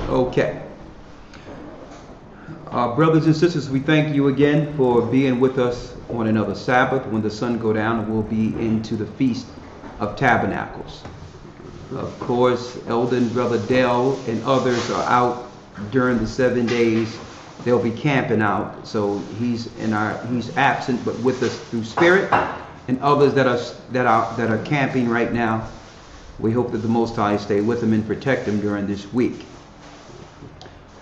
Okay. Brothers and sisters, we thank you again for being with us on another Sabbath. When the sun go down, we'll be into the Feast of Tabernacles. Of course, Elder and Brother Dell and others are out during the 7 days. They'll be camping out, so he's absent but with us through spirit. And others that are camping right now, we hope that the Most High stay with them and protect them during this week.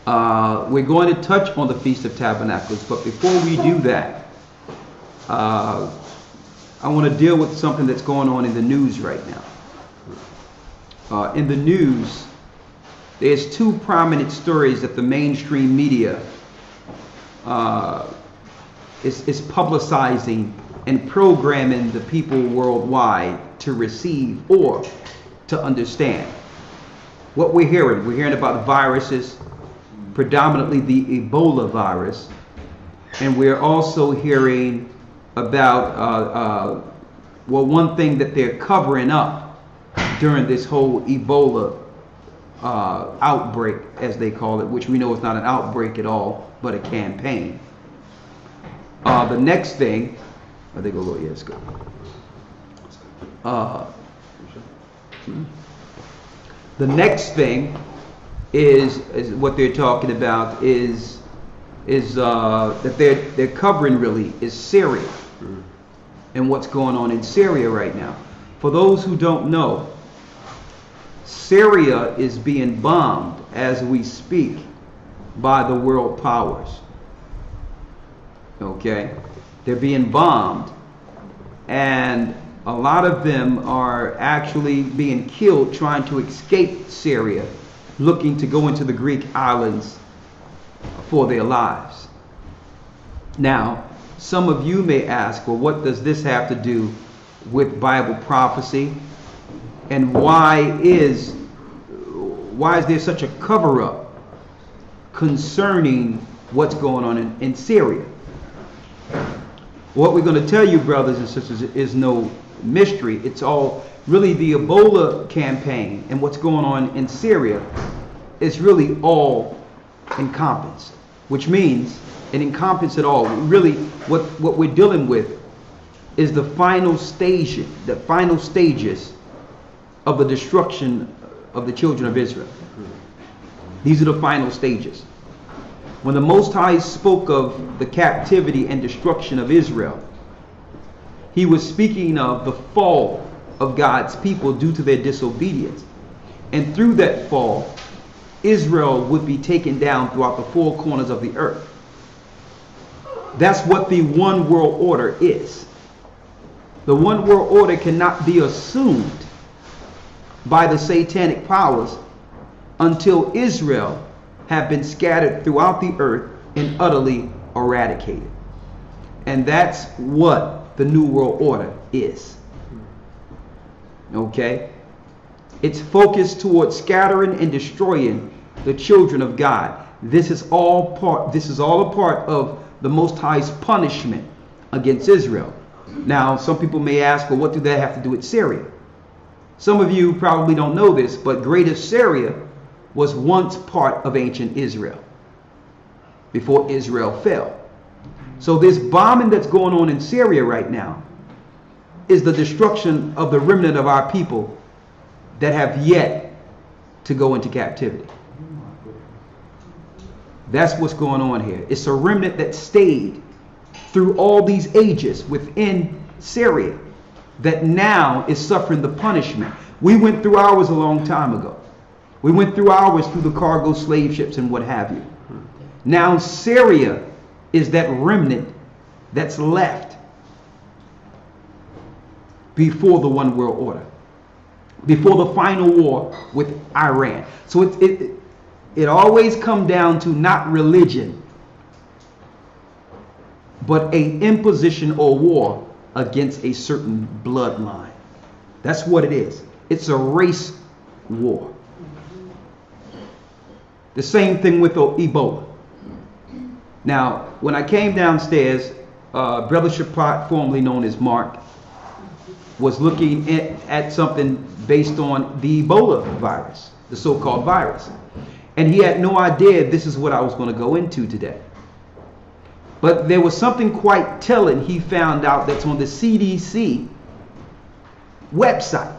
We're going to touch on the Feast of Tabernacles, but before we do that, I want to deal with something that's going on in the news right now. In the news, there's two prominent stories that the mainstream media is publicizing and programming the people worldwide to receive or to understand. What we're hearing about viruses, predominantly the Ebola virus, and we're also hearing about one thing that they're covering up during this whole Ebola outbreak, as they call it, which we know is not an outbreak at all, but a campaign. The next thing, I think we'll go, yes, go. The next thing is what they're talking about is that they're covering really is Syria and what's going on in Syria right now. For those who don't know, Syria is being bombed as we speak by the world powers. Okay, they're being bombed, and a lot of them are actually being killed trying to escape Syria, looking to go into the Greek islands for their lives. Now, some of you may ask, well, what does this have to do with Bible prophecy? And why is there such a cover-up concerning what's going on in Syria? What we're going to tell you, brothers and sisters, is no mystery. It's all really the Ebola campaign, and what's going on in Syria is really all encompassed, which means it encompasses it all. Really, what we're dealing with is the final stages of the destruction of the children of Israel. These are the final stages. When the Most High spoke of the captivity and destruction of Israel, he was speaking of the fall of God's people due to their disobedience. And through that fall, Israel would be taken down throughout the four corners of the earth. That's what the one world order is. The one world order cannot be assumed by the satanic powers until Israel have been scattered throughout the earth and utterly eradicated. And that's what the New World Order is. Okay? It's focused towards scattering and destroying the children of God. This is all a part of the Most High's punishment against Israel. Now, some people may ask, well, what do that have to do with Syria? Some of you probably don't know this, but Greater Syria was once part of ancient Israel before Israel fell. So this bombing that's going on in Syria right now is the destruction of the remnant of our people that have yet to go into captivity. That's what's going on here. It's a remnant that stayed through all these ages within Syria that now is suffering the punishment. We went through ours a long time ago. We went through ours through the cargo slave ships and what have you. Now Syria is that remnant that's left before the one world order, before the final war with Iran. So it always comes down to not religion, but a imposition or war against a certain bloodline. That's what it is. It's a race war. The same thing with Ebola. Now, when I came downstairs, Brother Shapat, formerly known as Mark, was looking at something based on the Ebola virus, the so-called virus. And he had no idea this is what I was going to go into today. But there was something quite telling he found out that's on the CDC website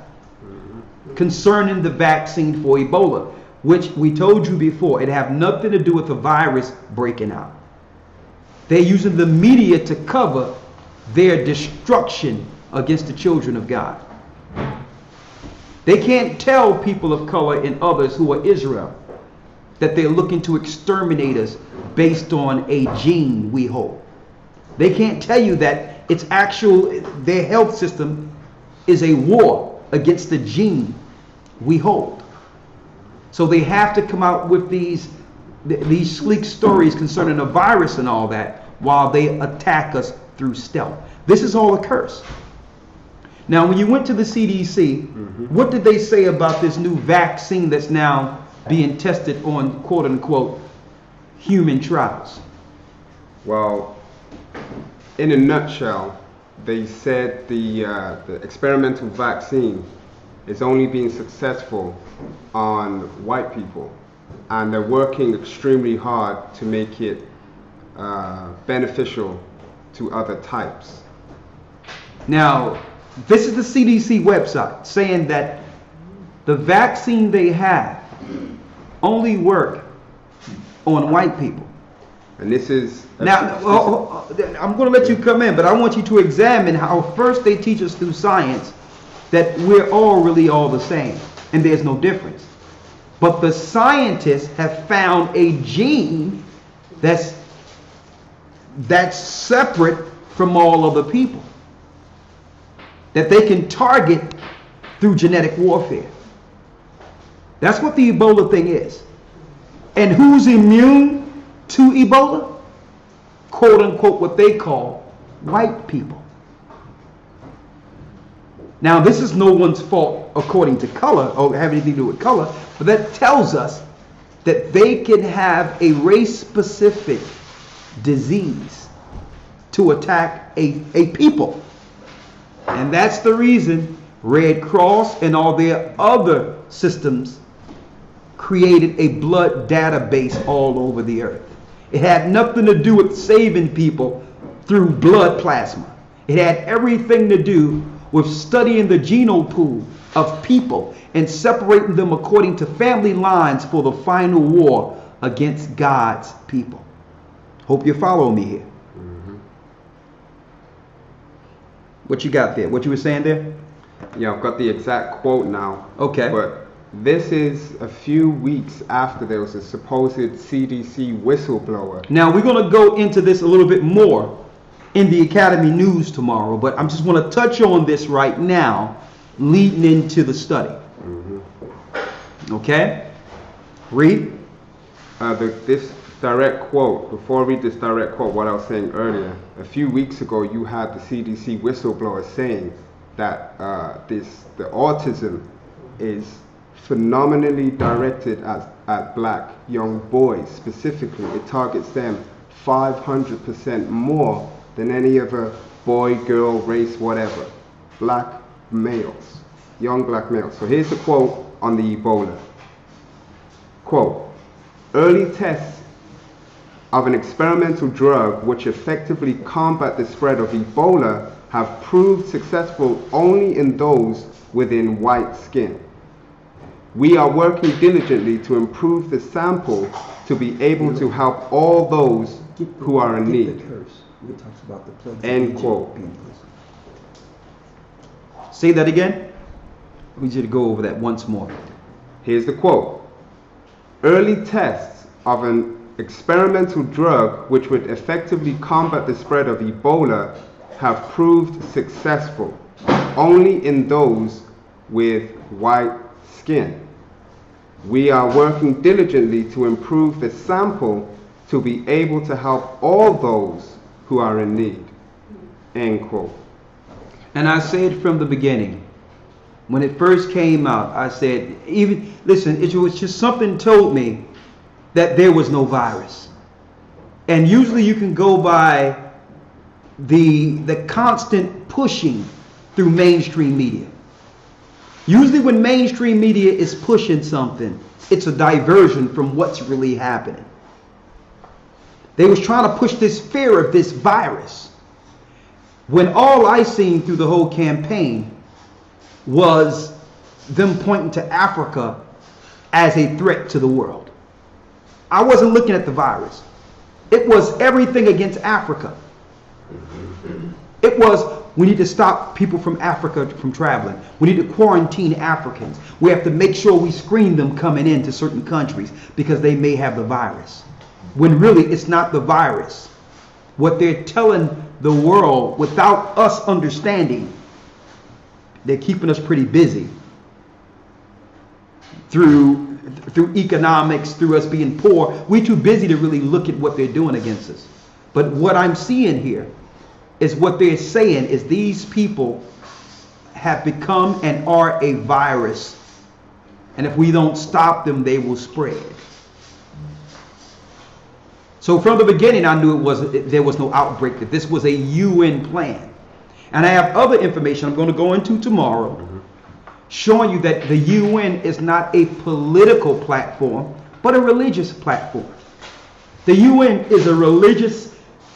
concerning the vaccine for Ebola, which we told you before, it have nothing to do with the virus breaking out. They're using the media to cover their destruction against the children of God. They can't tell people of color and others who are Israel that they're looking to exterminate us based on a gene we hold. They can't tell you that it's actual, their health system is a war against the gene we hold. So they have to come out with these sleek stories concerning a virus and all that while they attack us through stealth. This is all a curse. Now, when you went to the CDC, what did they say about this new vaccine that's now being tested on quote unquote human trials? Well, in a nutshell, they said the experimental vaccine is only being successful on white people, and they're working extremely hard to make it beneficial to other types. Now, this is the CDC website saying that the vaccine they have only work on white people. And this is... Now, I'm going to let you come in, but I want you to examine how first they teach us through science that we're all really all the same, and there's no difference. But the scientists have found a gene that's separate from all other people, that they can target through genetic warfare. That's what the Ebola thing is. And who's immune to Ebola? Quote unquote what they call white people. Now, this is no one's fault according to color or have anything to do with color, but that tells us that they can have a race-specific disease to attack a people. And that's the reason Red Cross and all their other systems created a blood database all over the earth. It had nothing to do with saving people through blood plasma. It had everything to do with studying the genome pool of people and separating them according to family lines for the final war against God's people. Hope you follow me here. What you got there? What you were saying there? Yeah, I've got the exact quote now. Okay. But this is a few weeks after there was a supposed CDC whistleblower. Now, we're going to go into this a little bit more in the Academy News tomorrow, but I'm just going to touch on this right now, leading into the study. Okay? Read. This direct quote, before I read this direct quote, what I was saying earlier, a few weeks ago you had the CDC whistleblower saying that the autism is phenomenally directed at black young boys. Specifically, it targets them 500% more than any other boy, girl, race, whatever. Black males, young black males. So here's the quote on the Ebola. Quote, early tests of an experimental drug which effectively combat the spread of Ebola have proved successful only in those within white skin. We are working diligently to improve the sample to be able to help all those who are in need. End quote. Say that again. We need you to go over that once more. Here's the quote. Early tests of an experimental drug which would effectively combat the spread of Ebola have proved successful only in those with white skin. We are working diligently to improve the sample to be able to help all those who are in need. End quote. And I said from the beginning, when it first came out, I said, listen, it was just something told me that there was no virus. And usually you can go by the constant pushing through mainstream media. Usually when mainstream media is pushing something, it's a diversion from what's really happening. They was trying to push this fear of this virus, when all I seen through the whole campaign was them pointing to Africa as a threat to the world. I wasn't looking at the virus. It was everything against Africa. It was, we need to stop people from Africa from traveling. We need to quarantine Africans. We have to make sure we screen them coming into certain countries because they may have the virus. When really it's not the virus. What they're telling the world without us understanding, they're keeping us pretty busy through economics, through us being poor. We're too busy to really look at what they're doing against us. But what I'm seeing here is what they're saying is these people have become and are a virus. And if we don't stop them, they will spread. So from the beginning, I knew there was no outbreak, that this was a UN plan. And I have other information I'm going to go into tomorrow, showing you that the UN is not a political platform, but a religious platform. The UN is a religious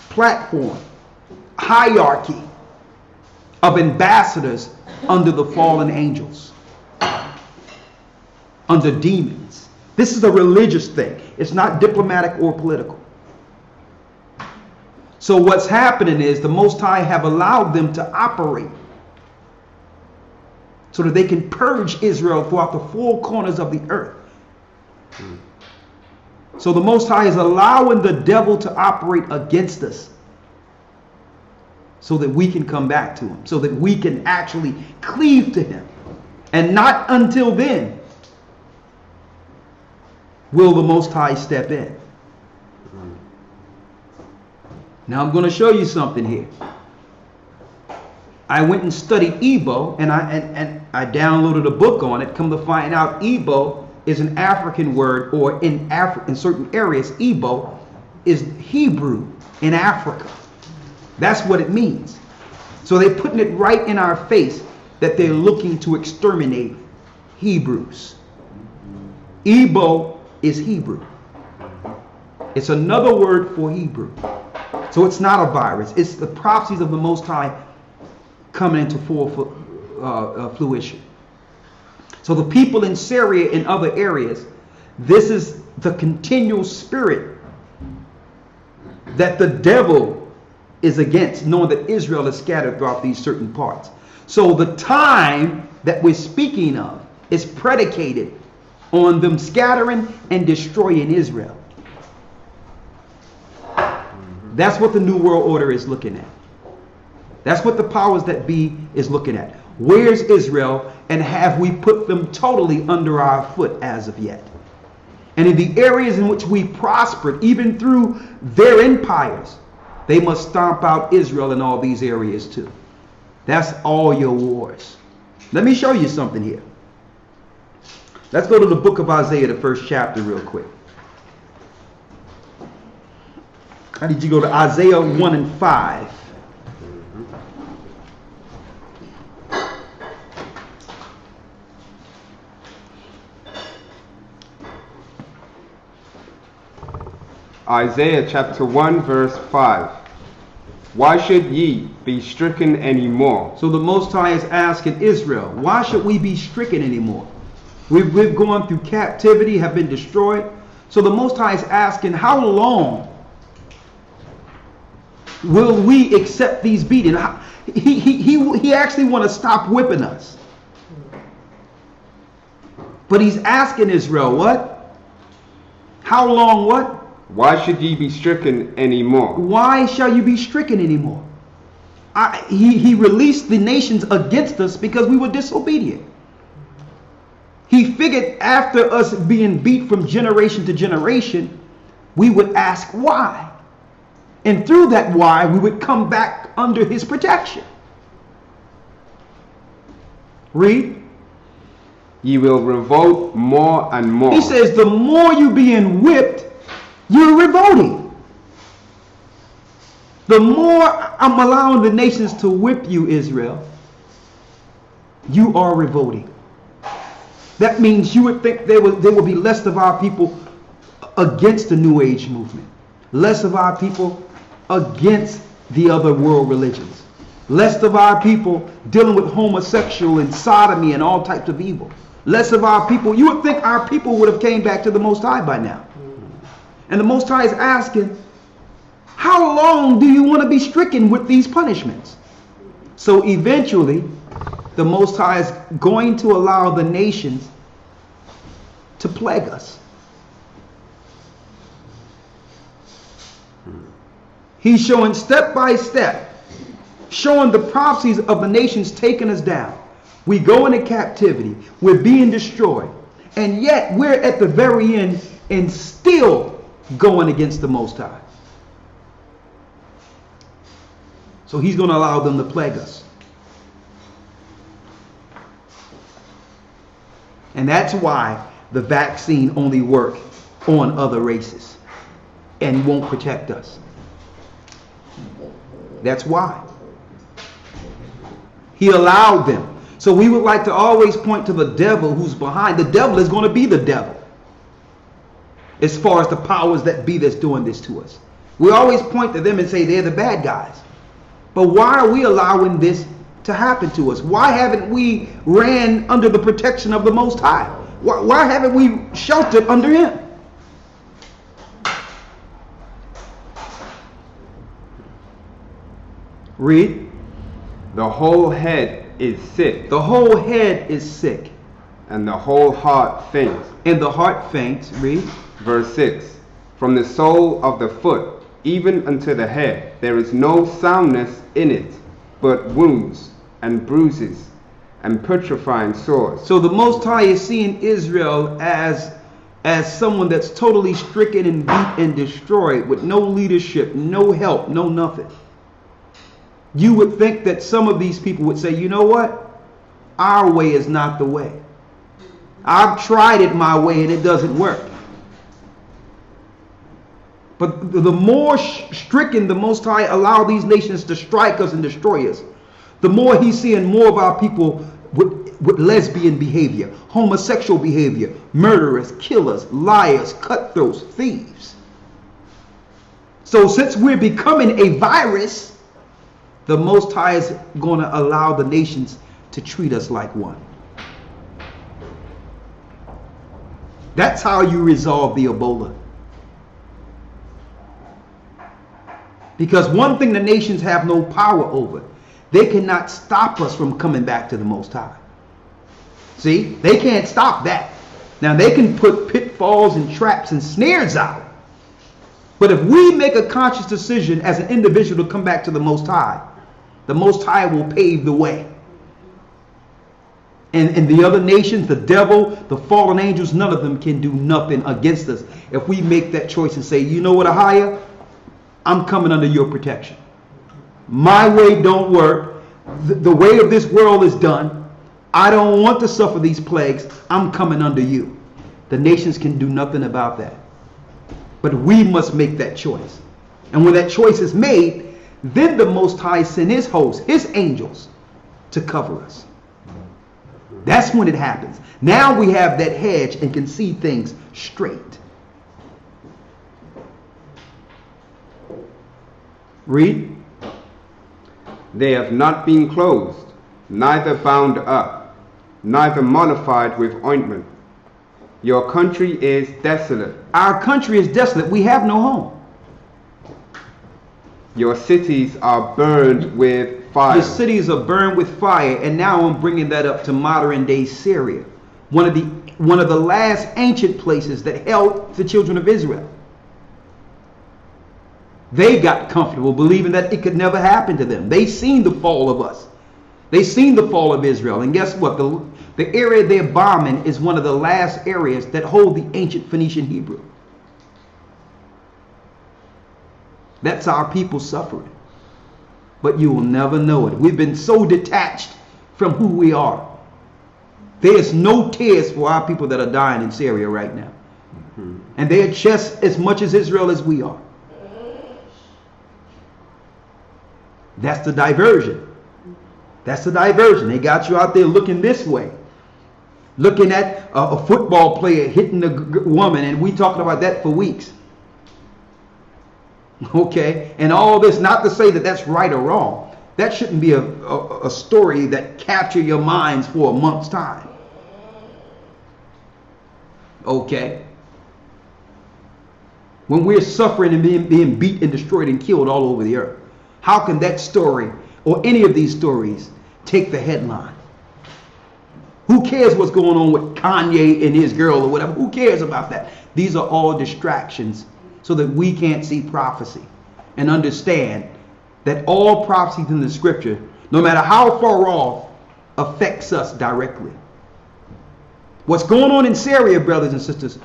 platform, hierarchy of ambassadors under the fallen angels, under demons. This is a religious thing. It's not diplomatic or political. So what's happening is the Most High have allowed them to operate so that they can purge Israel throughout the four corners of the earth. So the Most High is allowing the devil to operate against us so that we can come back to him, so that we can actually cleave to him. And not until then will the Most High step in. Now I'm going to show you something here. I went and studied Ebo, and I downloaded a book on it. Come to find out, Ebo is an African word, or in certain areas, Ebo is Hebrew in Africa. That's what it means. So they're putting it right in our face that they're looking to exterminate Hebrews. Ebo is Hebrew. It's another word for Hebrew. So it's not a virus. It's the prophecies of the Most High coming into full fruition. So the people in Syria and other areas, this is the continual spirit that the devil is against, knowing that Israel is scattered throughout these certain parts. So the time that we're speaking of is predicated on them scattering and destroying Israel. That's what the New World Order is looking at. That's what the powers that be is looking at. Where's Israel, and have we put them totally under our foot as of yet? And in the areas in which we prospered, even through their empires, they must stomp out Israel in all these areas too. That's all your wars. Let me show you something here. Let's go to the book of Isaiah, the first chapter, real quick. How did you go to Isaiah 1 and 5? Isaiah chapter 1 verse 5. Why should ye be stricken anymore? So the Most High is asking Israel, why should we be stricken anymore? We've gone through captivity, have been destroyed. So the Most High is asking, how long will we accept these beatings? He actually want to stop whipping us. But he's asking Israel, what? How long what? Why should ye be stricken anymore? Why shall you be stricken anymore? He released the nations against us because we were disobedient. He figured after us being beat from generation to generation, we would ask why. And through that why, we would come back under his protection. Read. Ye will revolt more and more. He says the more you being whipped, you're revolting. The more I'm allowing the nations to whip you, Israel, you are revolting. That means you would think there would be less of our people against the New Age movement, less of our people against the other world religions, less of our people dealing with homosexual and sodomy and all types of evil, less of our people. You would think our people would have came back to the Most High by now. And the Most High is asking, how long do you want to be stricken with these punishments? So eventually, the Most High is going to allow the nations to plague us. He's showing step by step, showing the prophecies of the nations taking us down. We go into captivity. We're being destroyed. And yet we're at the very end and still going against the Most High. So he's going to allow them to plague us. And that's why the vaccine only works on other races and won't protect us. That's why. He allowed them. So we would like to always point to the devil who's behind. The devil is going to be the devil as far as the powers that be that's doing this to us. We always point to them and say they're the bad guys. But why are we allowing this to happen to us? Why haven't we ran under the protection of the Most High? Why haven't we sheltered under him? Read. The whole head is sick. The whole head is sick. And the whole heart faints. And the heart faints. Read. Verse 6. From the sole of the foot even unto the head, there is no soundness in it, but wounds and bruises and putrefying sores. So the Most High is seeing Israel as someone that's totally stricken and beat and destroyed with no leadership, no help, no nothing. You would think that some of these people would say, you know what? Our way is not the way. I've tried it my way and it doesn't work. But the more stricken the Most High allow these nations to strike us and destroy us, the more he's seeing more of our people with lesbian behavior, homosexual behavior, murderers, killers, liars, cutthroats, thieves. So since we're becoming a virus, the Most High is going to allow the nations to treat us like one. That's how you resolve the Ebola. Because one thing the nations have no power over, they cannot stop us from coming back to the Most High. See, they can't stop that. Now they can put pitfalls and traps and snares out. But if we make a conscious decision as an individual to come back to the Most High will pave the way. And the other nations, the devil, the fallen angels, none of them can do nothing against us if we make that choice and say, you know what, AHAYAH? I'm coming under your protection. My way don't work. The way of this world is done. I don't want to suffer these plagues. I'm coming under you. The nations can do nothing about that. But we must make that choice. And when that choice is made, then the Most High send his hosts, his angels, to cover us. That's when it happens. Now we have that hedge and can see things straight. Read. They have not been closed, neither bound up, neither mollified with ointment. Your country is desolate. Our country is desolate. We have no home. Your cities are burned with fire. The cities are burned with fire, and now I'm bringing that up to modern day Syria, one of the last ancient places that held the children of Israel. They got comfortable believing that it could never happen to them. They seen the fall of us. They seen the fall of Israel. And guess what? The area they're bombing is one of the last areas that hold the ancient Phoenician Hebrew. That's our people suffering. But you will never know it. We've been so detached from who we are. There's no tears for our people that are dying in Syria right now. And they're just as much as Israel as we are. That's the diversion. That's the diversion. They got you out there looking this way. looking at a football player hitting a woman, and we talking about that for weeks. Okay, and all this, not to say that that's right or wrong. That shouldn't be a story that capture your minds for a month's time. Okay, when we're suffering and being beat and destroyed and killed all over the earth, how can that story or any of these stories take the headline? Who cares what's going on with Kanye and his girl or whatever? Who cares about that? These are all distractions so that we can't see prophecy and understand that all prophecies in the scripture, no matter how far off, affects us directly. What's going on in Syria, brothers and sisters,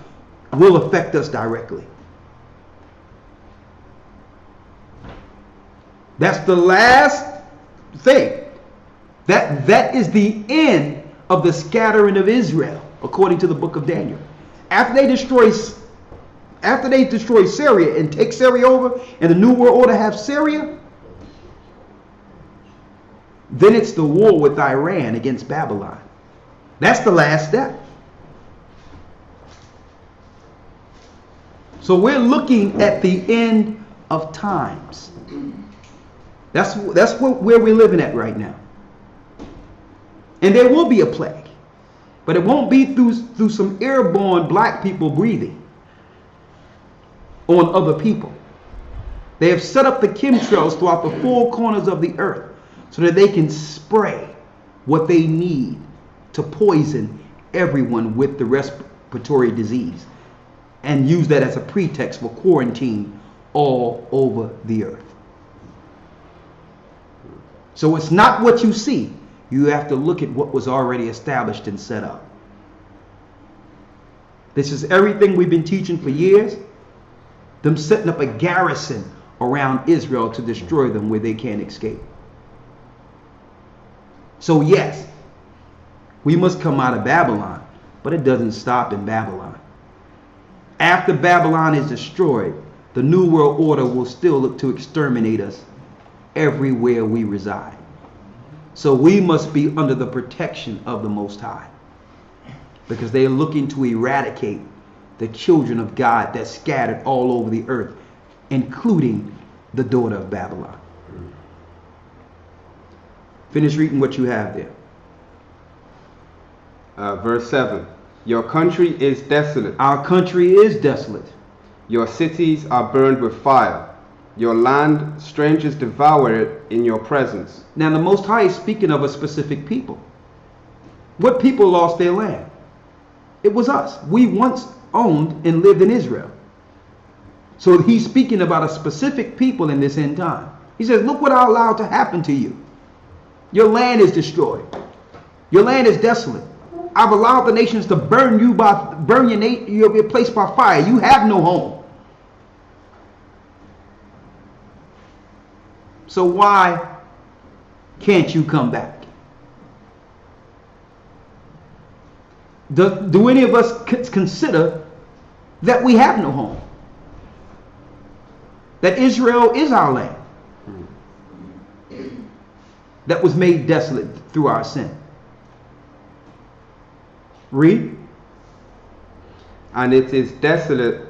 will affect us directly. That's the last thing. That is the end of the scattering of Israel, according to the book of Daniel. After they destroy Syria and take Syria over, and the New World Order have Syria, then it's the war with Iran against Babylon. That's the last step. So we're looking at the end of times. That's where we're living at right now. And there will be a plague, but it won't be through some airborne black people breathing on other people. They have set up the chemtrails throughout the four corners of the earth so that they can spray what they need to poison everyone with the respiratory disease and use that as a pretext for quarantine all over the earth. So it's not what you see. You have to look at what was already established and set up. This is everything we've been teaching for years. Them setting up a garrison around Israel to destroy them where they can't escape. So yes, we must come out of Babylon, but it doesn't stop in Babylon. After Babylon is destroyed, the New World Order will still look to exterminate us everywhere we reside. So we must be under the protection of the Most High, because they are looking to eradicate the children of God that's scattered all over the earth, including the daughter of Babylon. Finish reading what you have there. Verse 7. Your country is desolate. Our country is desolate. Your cities are burned with fire. Your land, strangers devour it in your presence. Now the Most High is speaking of a specific people. What people lost their land? It was us. We once owned and lived in Israel. So he's speaking about a specific people in this end time. He says, look what I allowed to happen to you. Your land is destroyed. Your land is desolate. I've allowed the nations to burn your place by fire. You have no home. So why can't you come back? Do any of us consider that we have no home? That Israel is our land that was made desolate through our sin. Read. And it is desolate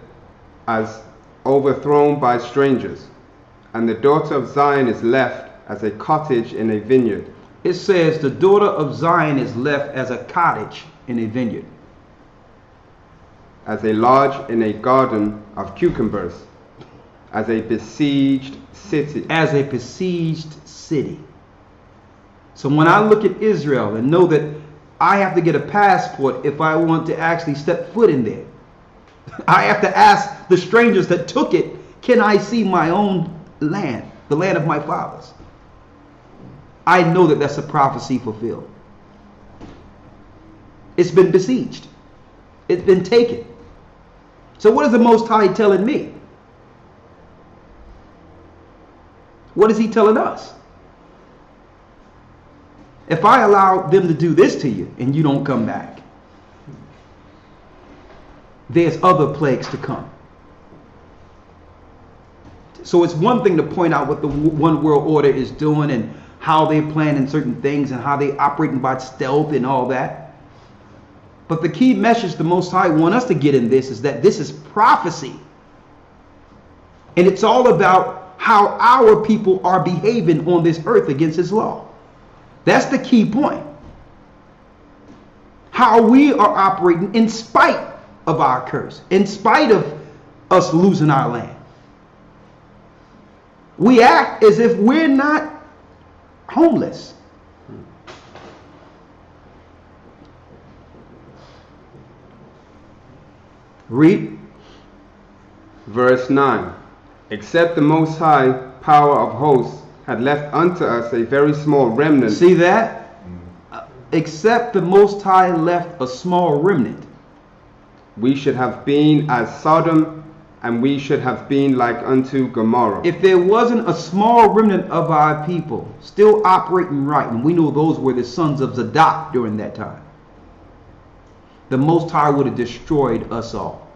as overthrown by strangers, and the daughter of Zion is left as a cottage in a vineyard. It says the daughter of Zion is left as a cottage in a vineyard. As a lodge in a garden of cucumbers. As a besieged city. As a besieged city. So when I look at Israel and know that I have to get a passport if I want to actually step foot in there, I have to ask the strangers that took it, can I see my own land, the land of my fathers? I know that that's a prophecy fulfilled. It's been besieged. It's been taken. So what is the Most High telling me? What is he telling us? If I allow them to do this to you and you don't come back, there's other plagues to come. So it's one thing to point out what the one world order is doing and how they're planning certain things and how they operating by stealth and all that. But the key message the Most High want us to get in this is that this is prophecy. And it's all about how our people are behaving on this earth against his law. That's the key point. How we are operating in spite of our curse, in spite of us losing our land. We act as if we're not homeless. Read. Verse 9. Except the Most High power of hosts had left unto us a very small remnant. See that? Except the Most High left a small remnant. We should have been as Sodom, and we should have been like unto Gomorrah. If there wasn't a small remnant of our people still operating right, and we know those were the sons of Zadok during that time, the Most High would have destroyed us all.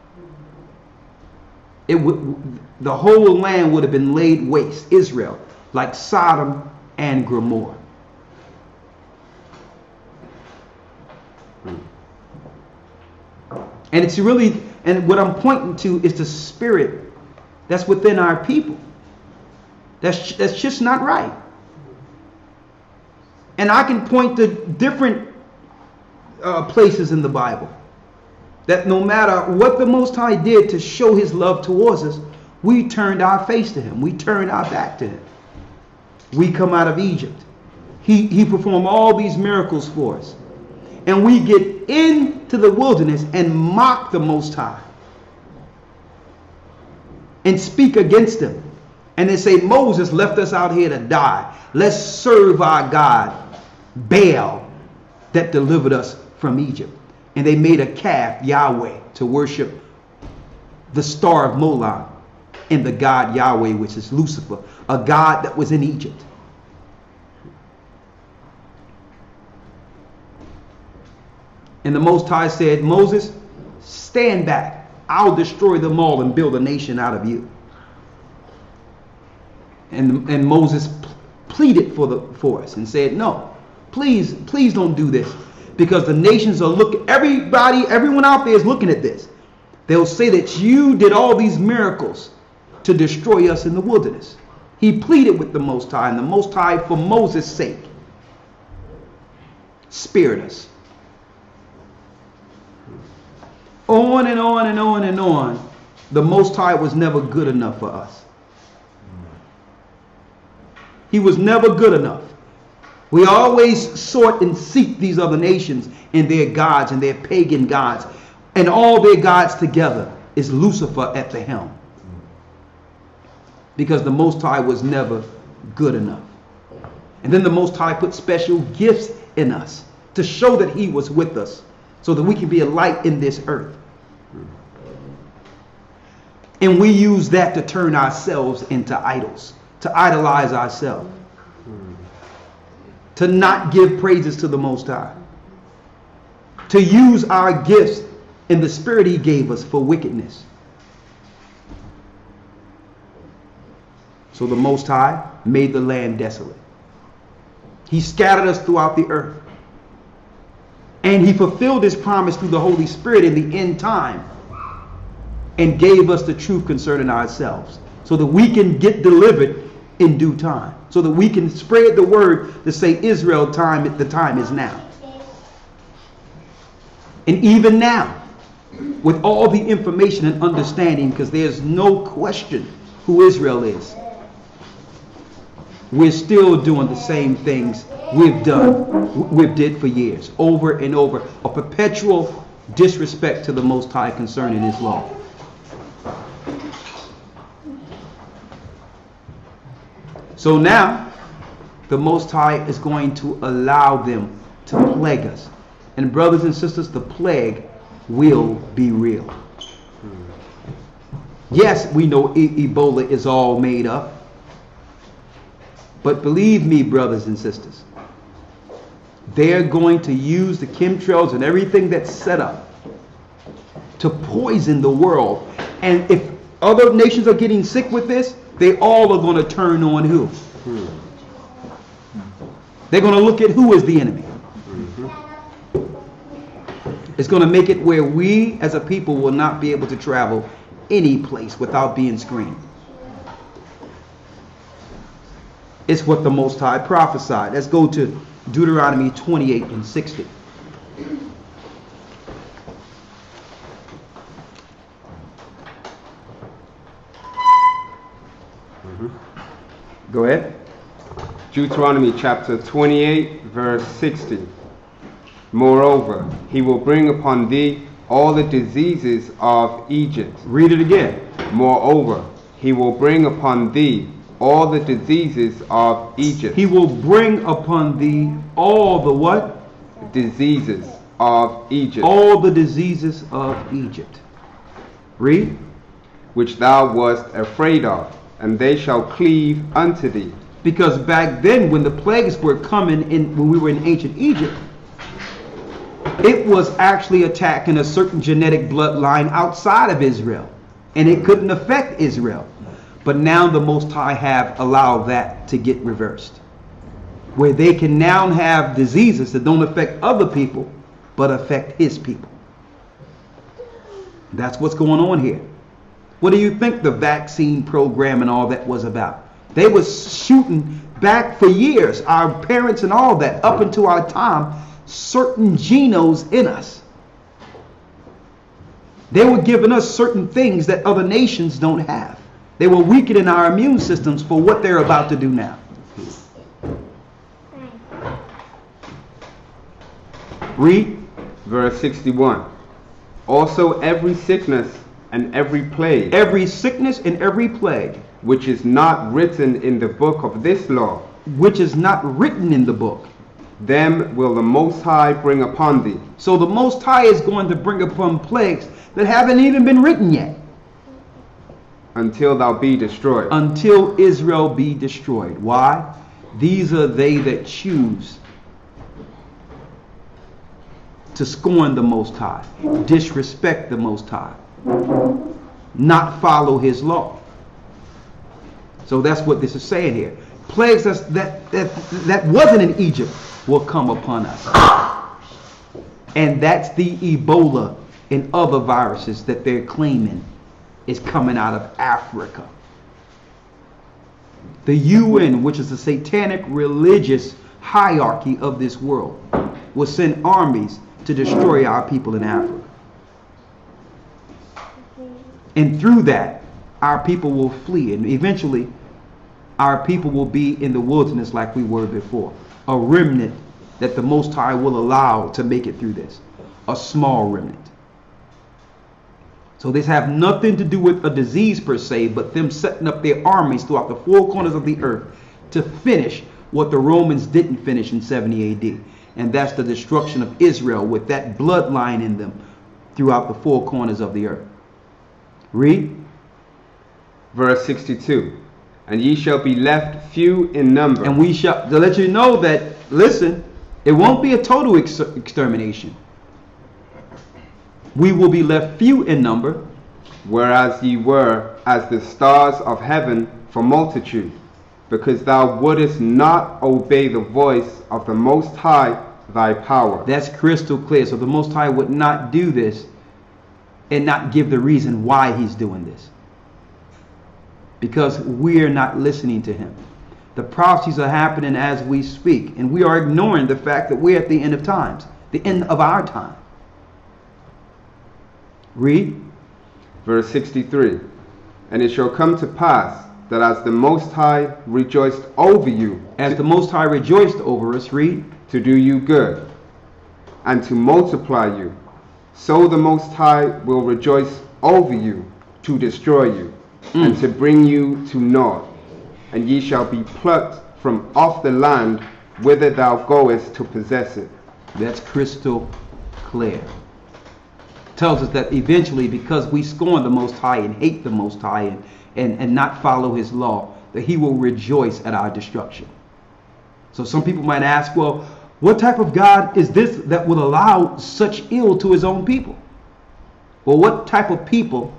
The whole land would have been laid waste, Israel, like Sodom and Gomorrah. And it's really, and what I'm pointing to is the spirit that's within our people. That's just not right. And I can point to different places in the Bible that no matter what the Most High did to show his love towards us, we turned our face to him. We turned our back to him. We come out of Egypt. He performed all these miracles for us. And we get into the wilderness and mock the Most High and speak against him. And they say, Moses left us out here to die. Let's serve our God, Baal, that delivered us from Egypt. And they made a calf, Yahweh, to worship the star of Moloch and the god Yahweh, which is Lucifer, a god that was in Egypt. And the Most High said, Moses, stand back. I'll destroy them all and build a nation out of you. And Moses pleaded for us and said, no, please don't do this. Because the nations are looking, everyone out there is looking at this. They'll say that you did all these miracles to destroy us in the wilderness. He pleaded with the Most High, and the Most High, for Moses' sake, spared us. On and on and on and on, the Most High was never good enough for us. He was never good enough. We always sought and seek these other nations and their gods and their pagan gods. And all their gods together is Lucifer at the helm. Because the Most High was never good enough. And then the Most High put special gifts in us to show that he was with us, so that we can be a light in this earth. And we use that to turn ourselves into idols, to idolize ourselves, to not give praises to the Most High, to use our gifts in the spirit he gave us for wickedness. So the Most High made the land desolate. He scattered us throughout the earth. And he fulfilled his promise through the Holy Spirit in the end time and gave us the truth concerning ourselves, so that we can get delivered in due time, so that we can spread the word to say, Israel, the time is now. And even now, with all the information and understanding, because there's no question who Israel is, we're still doing the same things we've did for years, over and over, a perpetual disrespect to the Most High concerning his law. So now, the Most High is going to allow them to plague us. And brothers and sisters, the plague will be real. Yes, we know Ebola is all made up. But believe me, brothers and sisters, they're going to use the chemtrails and everything that's set up to poison the world. And if other nations are getting sick with this, they all are going to turn on who? They're going to look at who is the enemy. It's going to make it where we as a people will not be able to travel any place without being screened. It's what the Most High prophesied. Let's go to Deuteronomy 28 and 60. Go ahead. Deuteronomy chapter 28, verse 60. Moreover, he will bring upon thee all the diseases of Egypt. Read it again. Moreover, he will bring upon thee all the diseases of Egypt. He will bring upon thee all the what? Diseases of Egypt. All the diseases of Egypt. Read. Which thou wast afraid of, and they shall cleave unto thee. Because back then when the plagues were coming in, when we were in ancient Egypt, it was actually attacking a certain genetic bloodline outside of Israel. And it couldn't affect Israel. But now the Most High have allowed that to get reversed. Where they can now have diseases that don't affect other people, but affect His people. That's what's going on here. What do you think the vaccine program and all that was about? They was shooting back for years, our parents and all that, up until our time, certain genomes in us. They were giving us certain things that other nations don't have. They were weakening our immune systems for what they're about to do now. Read. Verse 61. Also every sickness and every plague. Every sickness and every plague. Which is not written in the book of this law. Which is not written in the book. Them will the Most High bring upon thee. So the Most High is going to bring upon plagues that haven't even been written yet. Until thou be destroyed. Until Israel be destroyed. Why? These are they that choose to scorn the Most High, disrespect the Most High, not follow His law. So that's what this is saying here. Plagues that wasn't in Egypt will come upon us. And that's the Ebola and other viruses that they're claiming is coming out of Africa. The UN, which is the satanic religious hierarchy of this world, will send armies to destroy our people in Africa. And through that, our people will flee. And eventually, our people will be in the wilderness like we were before. A remnant that the Most High will allow to make it through this. A small remnant. So this have nothing to do with a disease per se, but them setting up their armies throughout the four corners of the earth to finish what the Romans didn't finish in 70 AD. And that's the destruction of Israel with that bloodline in them throughout the four corners of the earth. Read. Verse 62. And ye shall be left few in number. And we shall, to let you know that, listen, it won't be a total extermination. We will be left few in number. Whereas ye were as the stars of heaven for multitude, because thou wouldest not obey the voice of the Most High thy power. That's crystal clear. So the Most High would not do this and not give the reason why He's doing this. Because we're not listening to Him. The prophecies are happening as we speak, and we are ignoring the fact that we're at the end of times, the end of our time. Read. Verse 63. And it shall come to pass that as the Most High rejoiced over you, as the Most High rejoiced over us, read, to do you good and to multiply you, so the Most High will rejoice over you to destroy you and to bring you to naught, and ye shall be plucked from off the land whither thou goest to possess it. That's crystal clear. Tells us that eventually, because we scorn the Most High and hate the Most High and not follow His law, that He will rejoice at our destruction. So some people might ask, well, what type of God is this that would allow such ill to His own people? Well, what type of people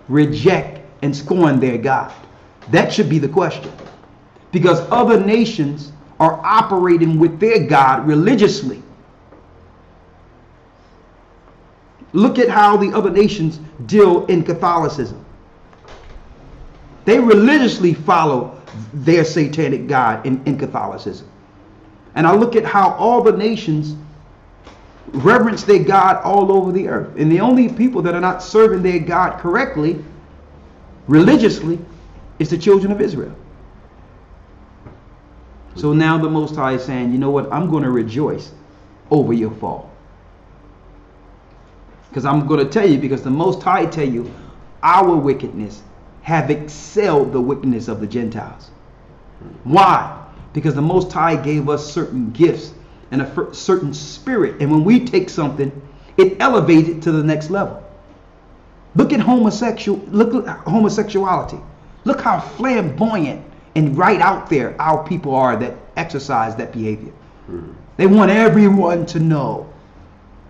reject and scorn their God? That should be the question. Because other nations are operating with their God religiously. Look at how the other nations deal in Catholicism. They religiously follow their satanic god in Catholicism. And I look at how all the nations reverence their God all over the earth. And the only people that are not serving their God correctly, religiously, is the children of Israel. So now the Most High is saying, you know what, I'm going to rejoice over your fall. Because I'm going to tell you, because the Most High tell you, our wickedness have excelled the wickedness of the Gentiles. Why? Because the Most High gave us certain gifts and a certain spirit. And when we take something, it elevates it to the next level. Look at homosexuality. Look how flamboyant and right out there our people are that exercise that behavior. They want everyone to know.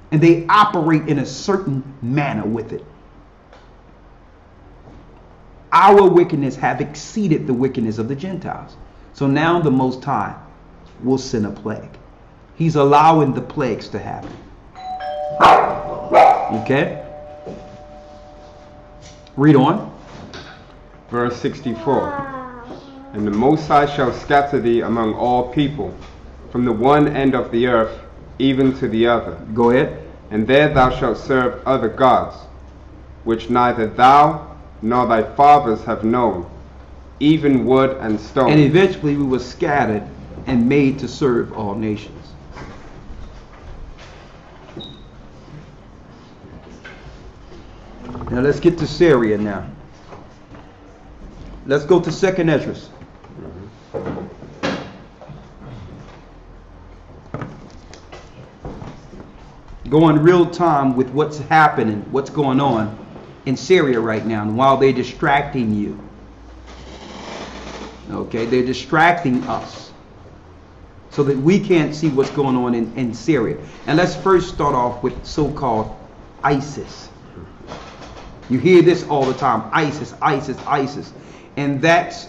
And they operate in a certain manner with it. Our wickedness have exceeded the wickedness of the Gentiles. So now the Most High will send a plague. He's allowing the plagues to happen. Okay? Read on. Verse 64. And the Most High shall scatter thee among all people, from the one end of the earth even to the other. Go ahead. And there thou shalt serve other gods, which neither thou nor thy fathers have known, even wood and stone. And eventually we were scattered and made to serve all nations. Now let's get to Syria now. Let's go to 2nd Esdras. Go in real time with what's happening, what's going on in Syria right now, and while they're distracting you. Okay, they're distracting us so that we can't see what's going on in Syria. And let's first start off with so-called ISIS. You hear this all the time, ISIS, ISIS, ISIS. And that's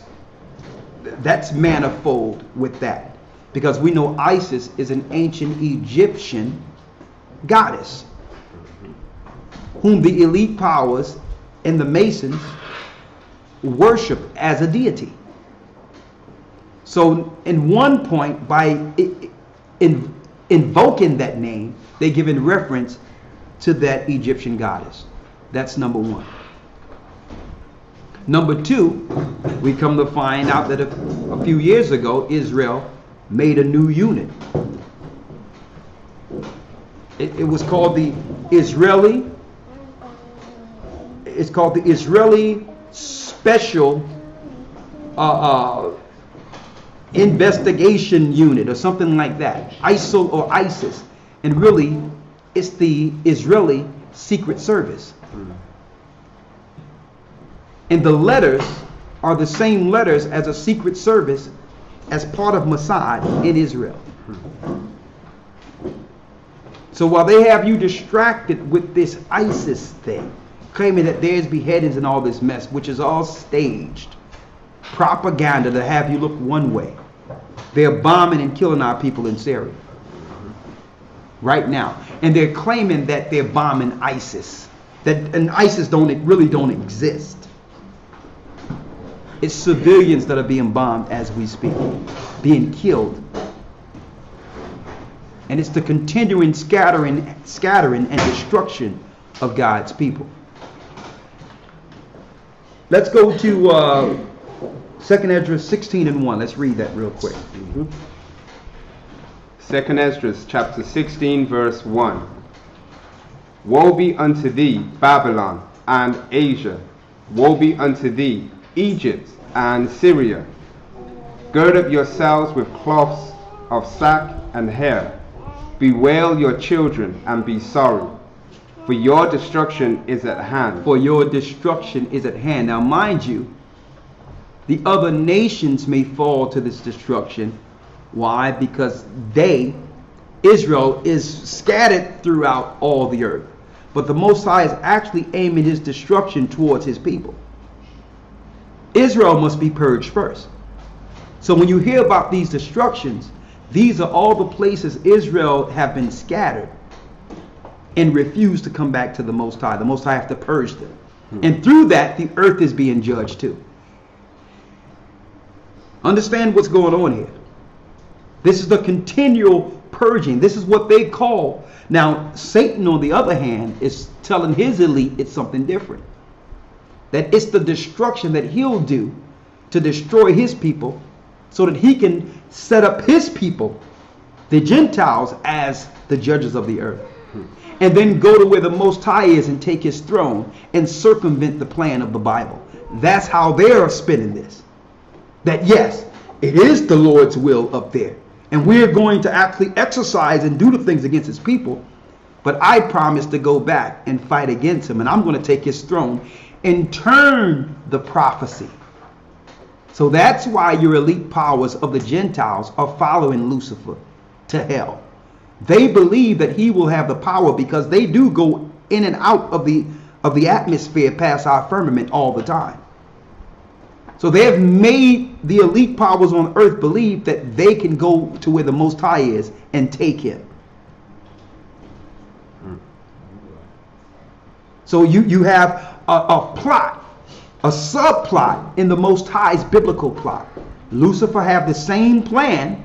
manifold with that. Because we know ISIS is an ancient Egyptian goddess whom the elite powers and the Masons worship as a deity. So in one point, by invoking that name, they're giving reference to that Egyptian goddess. That's number one. Number two, we come to find out that a few years ago, Israel made a new unit. It was called the Israeli. It's called the Israeli Special Investigation Unit or something like that. ISIL or ISIS. And really, it's the Israeli Secret Service. And the letters are the same letters as a secret service as part of Mossad in Israel. So while they have you distracted with this ISIS thing, claiming that there's beheadings and all this mess, which is all staged propaganda to have you look one way, they're bombing and killing our people in Syria right now. And they're claiming that they're bombing ISIS. And ISIS really don't exist. It's civilians that are being bombed as we speak, being killed. And it's the continuing scattering and destruction of God's people. Let's go to 2nd Esdras 16:1. Let's read that real quick. 2nd Esdras chapter 16 verse 1. Woe be unto thee, Babylon and Asia. Woe be unto thee, Egypt and Syria. Gird up yourselves with cloths of sack and hair. Bewail your children and be sorry, for your destruction is at hand. For your destruction is at hand. Now mind you, the other nations may fall to this destruction. Why? Because Israel is scattered throughout all the earth. But the Most High is actually aiming his destruction towards his people. Israel must be purged first. So when you hear about these destructions, these are all the places Israel have been scattered. and refuse to come back to the Most High. The Most High have to purge them. And through that, the earth is being judged too. Understand what's going on here. This is the continual purging. This is what they call. Now, Satan, on the other hand, is telling his elite it's something different. That it's the destruction that he'll do to destroy his people so that he can set up his people, the Gentiles, as the judges of the earth. And then go to where the Most High is and take his throne and circumvent the plan of the Bible. That's how they're spinning this. That yes, it is the Lord's will up there. And we're going to actually exercise and do the things against his people. But I promise to go back and fight against him. And I'm going to take his throne and turn the prophecy. So that's why your elite powers of the Gentiles are following Lucifer to hell. They believe that he will have the power because they do go in and out of the atmosphere past our firmament all the time. So they have made the elite powers on earth believe that they can go to where the Most High is and take him. So you have a plot, a subplot in the Most High's biblical plot. Lucifer have the same plan,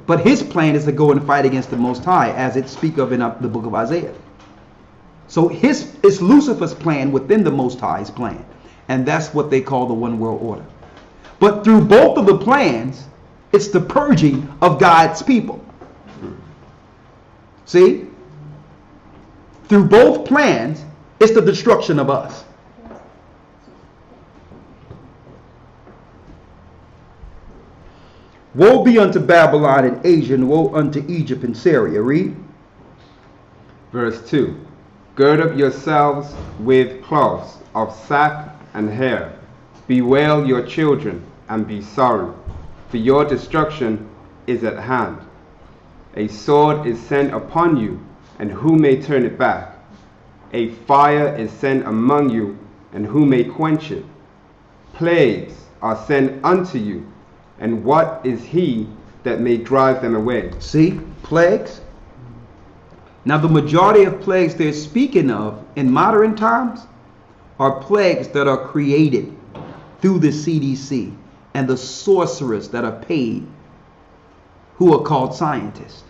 but his plan is to go and fight against the Most High, as it speaks of in the book of Isaiah. So it's Lucifer's plan within the Most High's plan. And that's what they call the one world order. But through both of the plans, it's the purging of God's people. See? Through both plans, it's the destruction of us. Woe be unto Babylon and Asia, and woe unto Egypt and Syria. Read. Verse 2. Gird up yourselves with cloths of sack and hair. Bewail your children and be sorry, for your destruction is at hand. A sword is sent upon you, and who may turn it back? A fire is sent among you, and who may quench it? Plagues are sent unto you, and what is he that may drive them away? See, plagues. Now the majority of plagues they're speaking of in modern times are plagues that are created through the CDC and the sorcerers that are paid, who are called scientists.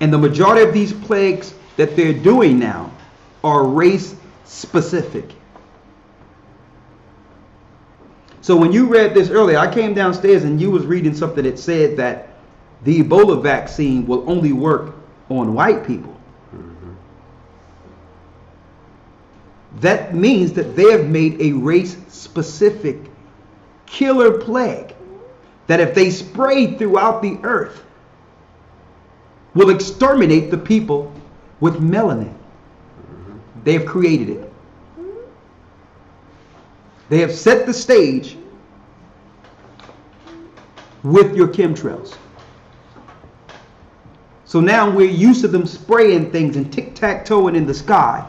And the majority of these plagues that they're doing now are race specific. So when you read this earlier, I came downstairs and you was reading something that said that the Ebola vaccine will only work on white people. That means that they have made a race-specific killer plague that if they spray throughout the earth will exterminate the people with melanin. They have created it. They have set the stage with your chemtrails. So now we're used to them spraying things and tic-tac-toeing in the sky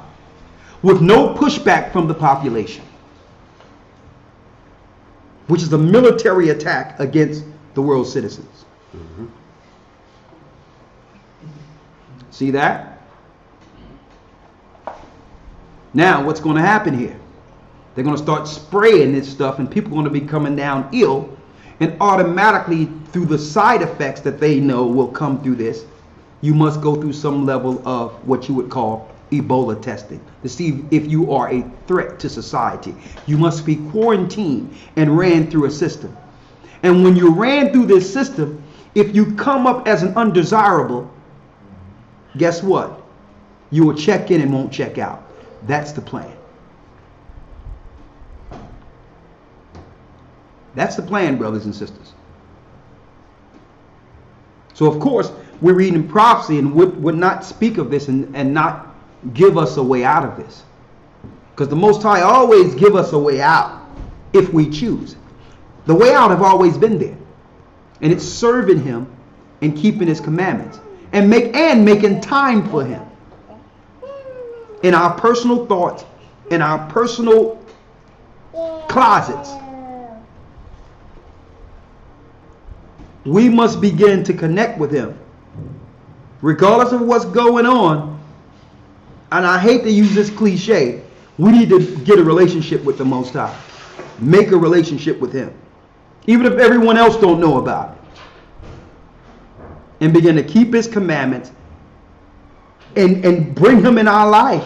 with no pushback from the population, which is a military attack against the world's citizens. See that? Now what's going to happen here? They're going to start spraying this stuff and people are going to be coming down ill, and automatically through the side effects that they know will come through this, you must go through some level of what you would call Ebola testing to see if you are a threat to society. You must be quarantined and ran through a system. And when you ran through this system, if you come up as an undesirable, guess what? You will check in and won't check out. That's the plan. That's the plan, brothers and sisters. So of course, we're reading prophecy and would not speak of this and not give us a way out of this. Because the Most High always give us a way out if we choose. The way out have always been there. And it's serving him and keeping his commandments. And making time for him. In our personal thoughts, in our personal closets. we must begin to connect with him. Regardless of what's going on, and I hate to use this cliche, we need to get a relationship with the Most High. Make a relationship with him. Even if everyone else don't know about it. And begin to keep his commandments and bring him in our life.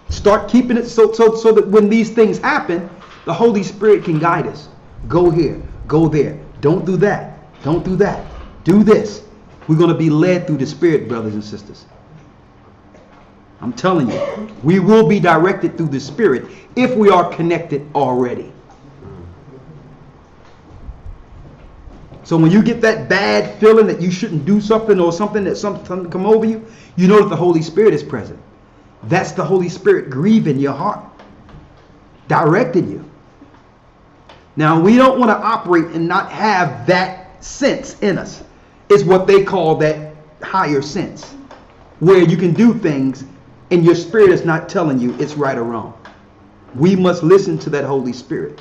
Start keeping it so that when these things happen, the Holy Spirit can guide us. Go here, go there. Don't do that. Don't do that. Do this. We're going to be led through the Spirit, brothers and sisters. I'm telling you, we will be directed through the Spirit if we are connected already. So when you get that bad feeling that you shouldn't do something or something that something come over you, you know that the Holy Spirit is present. That's the Holy Spirit grieving your heart, directing you. Now, we don't want to operate and not have that sense in us. It's what they call that higher sense, where you can do things and your spirit is not telling you it's right or wrong. We must listen to that Holy Spirit.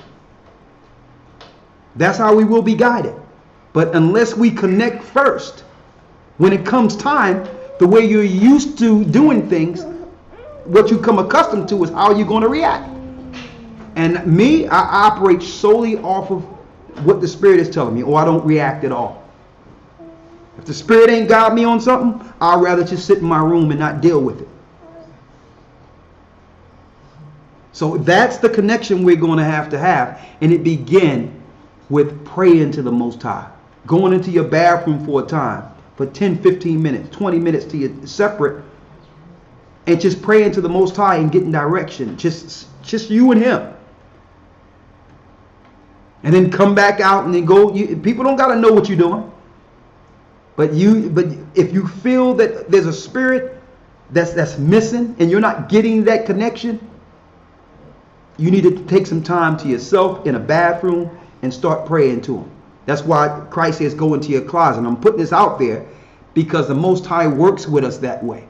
That's how we will be guided. But unless we connect first, when it comes time, the way you're used to doing things, what you come accustomed to is how you're going to react. And me, I operate solely off of what the Spirit is telling me, or I don't react at all. If the Spirit ain't got me on something, I'd rather just sit in my room and not deal with it. So that's the connection we're going to have, and it begins with praying to the Most High. Going into your bathroom for a time, for 10, 15 minutes, 20 minutes to your separate, and just praying to the Most High and getting direction. Just you and him. And then come back out and then go. People don't got to know what you're doing. But if you feel that there's a spirit that's missing and you're not getting that connection, you need to take some time to yourself in a bathroom and start praying to him. That's why Christ says go into your closet. And I'm putting this out there because the Most High works with us that way.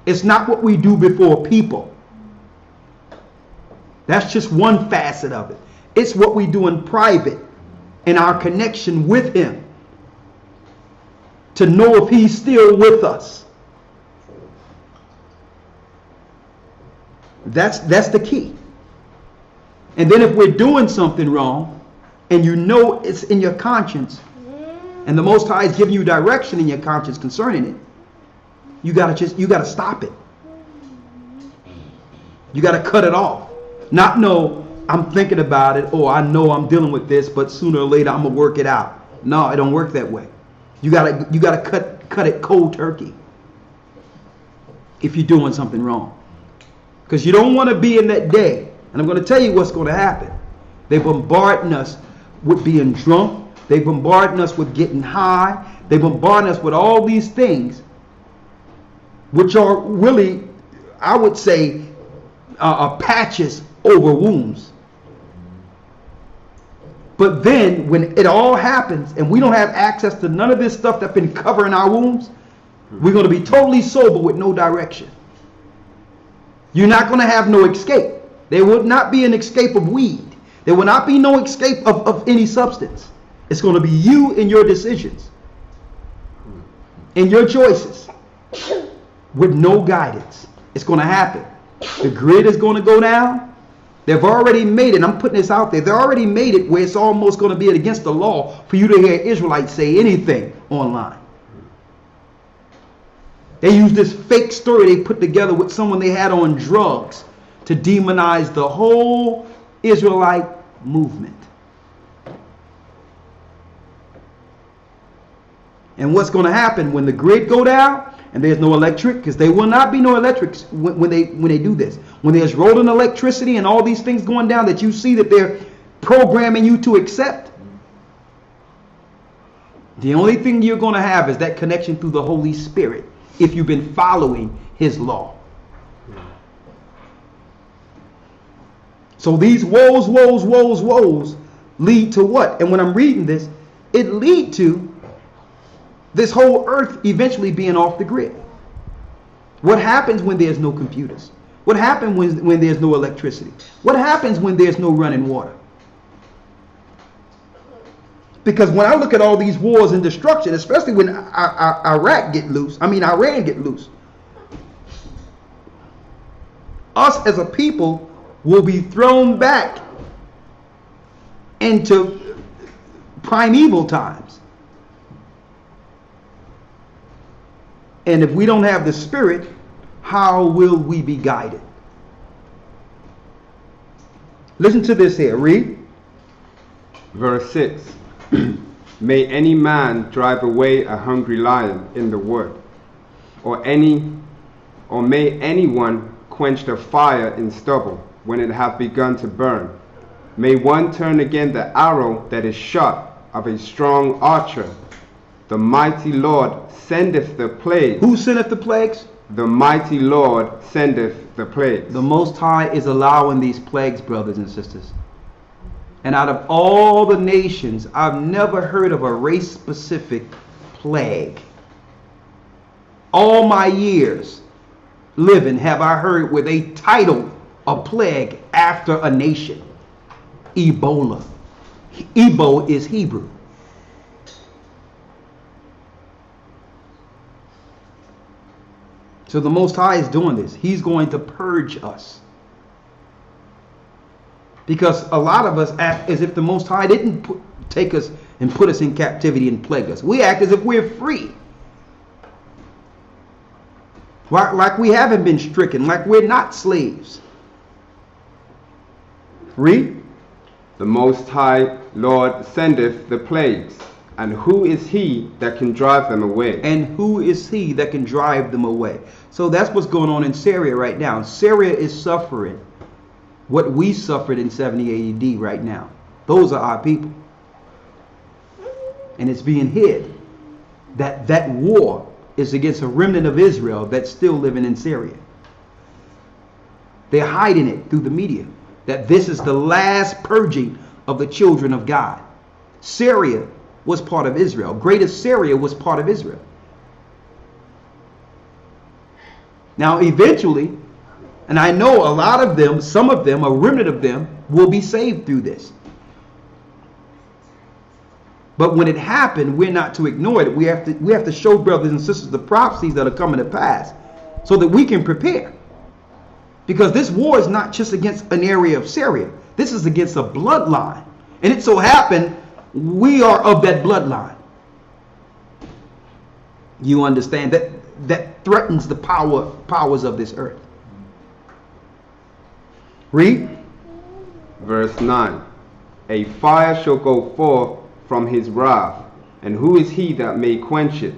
It's not what we do before people. That's just one facet of it. It's what we do in private and our connection with him to know if he's still with us. That's the key. And then if we're doing something wrong and you know it's in your conscience and the Most High is giving you direction in your conscience concerning it, you gotta stop it. You gotta cut it off. Not know I'm thinking about it, or I know I'm dealing with this, but sooner or later I'm gonna work it out. No, it don't work that way. You gotta cut it cold turkey if you're doing something wrong. Because you don't want to be in that day. And I'm going to tell you what's going to happen. They're bombarding us with being drunk. They're bombarding us with getting high. They're bombarding us with all these things, which are really, I would say, patches over wounds. But then when it all happens and we don't have access to none of this stuff that's been covering our wounds, we're going to be totally sober with no direction. You're not going to have no escape. There will not be an escape of weed. There will not be no escape of any substance. It's going to be you and your decisions and your choices with no guidance. It's going to happen. The grid is going to go down. They've already made it. I'm putting this out there. They already made it where it's almost going to be against the law for you to hear Israelites say anything online. They used this fake story they put together with someone they had on drugs to demonize the whole Israelite movement. And what's going to happen when the grid go down and there's no electric, because there will not be no electric when they do this. When there's rolling electricity and all these things going down that you see that they're programming you to accept, the only thing you're going to have is that connection through the Holy Spirit if you've been following his law. So these woes lead to what? And when I'm reading this, it lead to this whole earth eventually being off the grid. What happens when there's no computers? What happens when there's no electricity? What happens when there's no running water? Because when I look at all these wars and destruction, especially when Iran get loose, us as a people will be thrown back into primeval times. And if we don't have the Spirit, how will we be guided? Listen to this here. Read. Verse 6. May any man drive away a hungry lion in the wood, or may anyone quench the fire in stubble when it hath begun to burn. May one turn again the arrow that is shot of a strong archer. The mighty Lord sendeth the plagues. Who sendeth the plagues? The mighty Lord sendeth the plagues. The Most High is allowing these plagues, brothers and sisters. And out of all the nations, I've never heard of a race-specific plague. All my years living have I heard where they titled a plague after a nation. Ebola. Ebo is Hebrew. So the Most High is doing this. He's going to purge us. Because a lot of us act as if the Most High didn't take us and put us in captivity and plague us. We act as if we're free. Like we haven't been stricken, like we're not slaves. Read. The Most High Lord sendeth the plagues, and who is he that can drive them away? And who is he that can drive them away? So that's what's going on in Syria right now. Syria is suffering what we suffered in 70 AD right now. Those are our people. And it's being hid that war is against a remnant of Israel that's still living in Syria. They're hiding it through the media that this is the last purging of the children of God. Syria was part of Israel. Greater Syria was part of Israel. Now eventually, and I know a lot of them, some of them, a remnant of them, will be saved through this. But when it happened, we're not to ignore it. We have to show brothers and sisters the prophecies that are coming to pass so that we can prepare. Because this war is not just against an area of Syria. This is against a bloodline. And it so happened we are of that bloodline. You understand that threatens the powers of this earth. Read. Verse 9. A fire shall go forth from his wrath, and who is he that may quench it?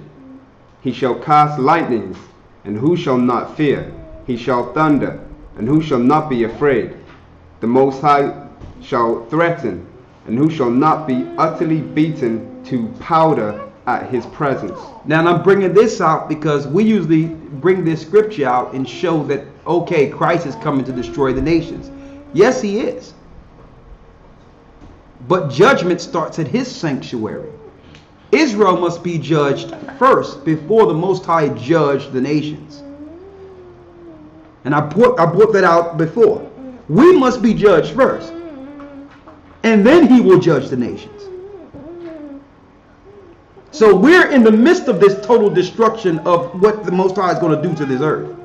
He shall cast lightnings, and who shall not fear? He shall thunder, and who shall not be afraid? The Most High shall threaten, and who shall not be utterly beaten to powder at his presence. Now I'm bringing this out because we usually bring this scripture out and show that, okay, Christ is coming to destroy the nations. Yes, he is. But judgment starts at his sanctuary. Israel must be judged first before the Most High judge the nations. And I brought that out before. We must be judged first. And then he will judge the nations. So we're in the midst of this total destruction of what the Most High is going to do to this earth.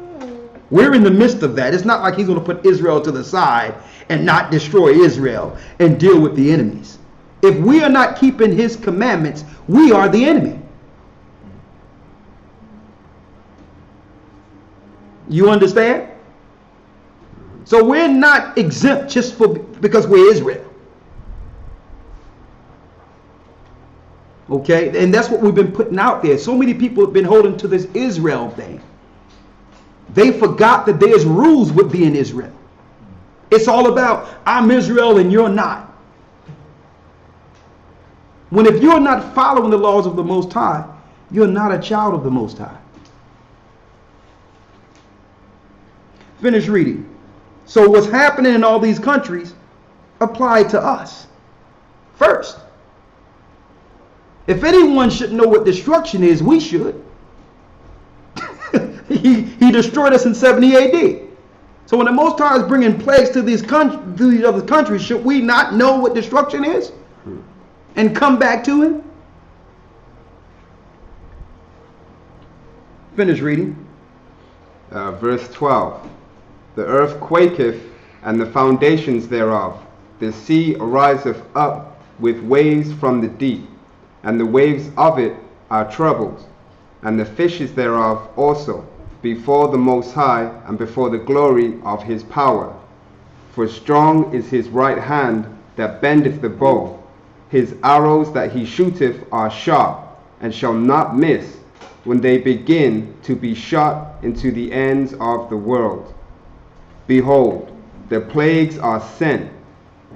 We're in the midst of that. It's not like he's going to put Israel to the side and not destroy Israel and deal with the enemies. If we are not keeping his commandments, we are the enemy. You understand? So we're not exempt just because we're Israel. Okay? And that's what we've been putting out there. So many people have been holding to this Israel thing. They forgot that there's rules with being Israel. It's all about, I'm Israel and you're not. When if you're not following the laws of the Most High, you're not a child of the Most High. Finish reading. So what's happening in all these countries apply to us first. If anyone should know what destruction is, we should. He destroyed us in 70 AD. So when the Most High is bringing plagues to these other countries, should we not know what destruction is? and come back to him? Finish reading. Verse 12. The earth quaketh, and the foundations thereof. The sea ariseth up with waves from the deep, and the waves of it are troubled, and the fishes thereof also, before the Most High, and before the glory of his power. For strong is his right hand that bendeth the bow. His arrows that he shooteth are sharp, and shall not miss, when they begin to be shot into the ends of the world. Behold, the plagues are sent,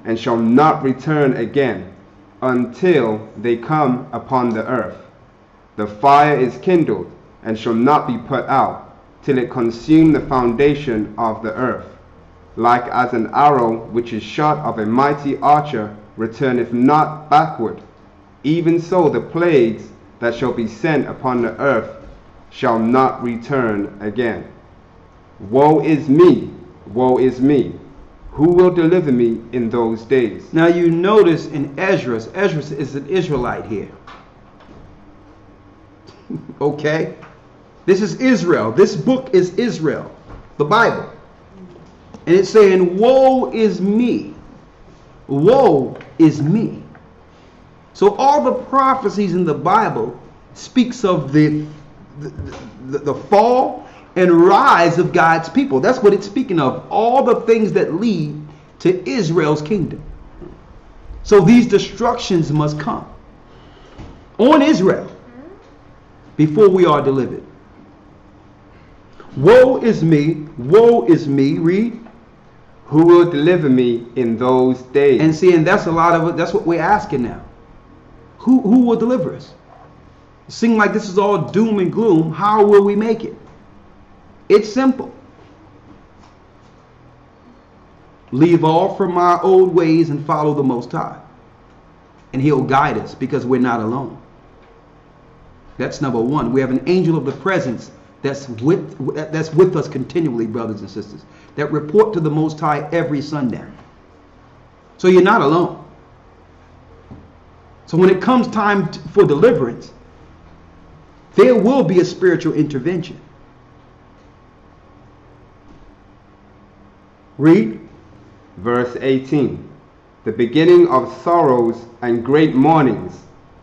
and shall not return again, until they come upon the earth. The fire is kindled, and shall not be put out, till it consume the foundation of the earth. Like as an arrow which is shot of a mighty archer returneth not backward, even so the plagues that shall be sent upon the earth shall not return again. Woe is me, woe is me! Who will deliver me in those days? Now you notice in Ezra is an Israelite here. Okay? This is Israel. This book is Israel, the Bible. And it's saying, woe is me. Woe is me. So all the prophecies in the Bible speaks of the fall and rise of God's people. That's what it's speaking of. All the things that lead to Israel's kingdom. So these destructions must come on Israel before we are delivered. Woe is me, woe is me. Read. Who will deliver me in those days? And see, and that's a lot of it. That's what we're asking now. Who will deliver us? It seems like this is all doom and gloom. How will we make it? It's simple. Leave all from our old ways and follow the Most High. And he'll guide us because we're not alone. That's number one. We have an angel of the presence that's with us continually, brothers and sisters, that report to the Most High every sundown. So you're not alone. So when it comes time for deliverance, there will be a spiritual intervention. Read. Verse 18. The beginning of sorrows and great mournings,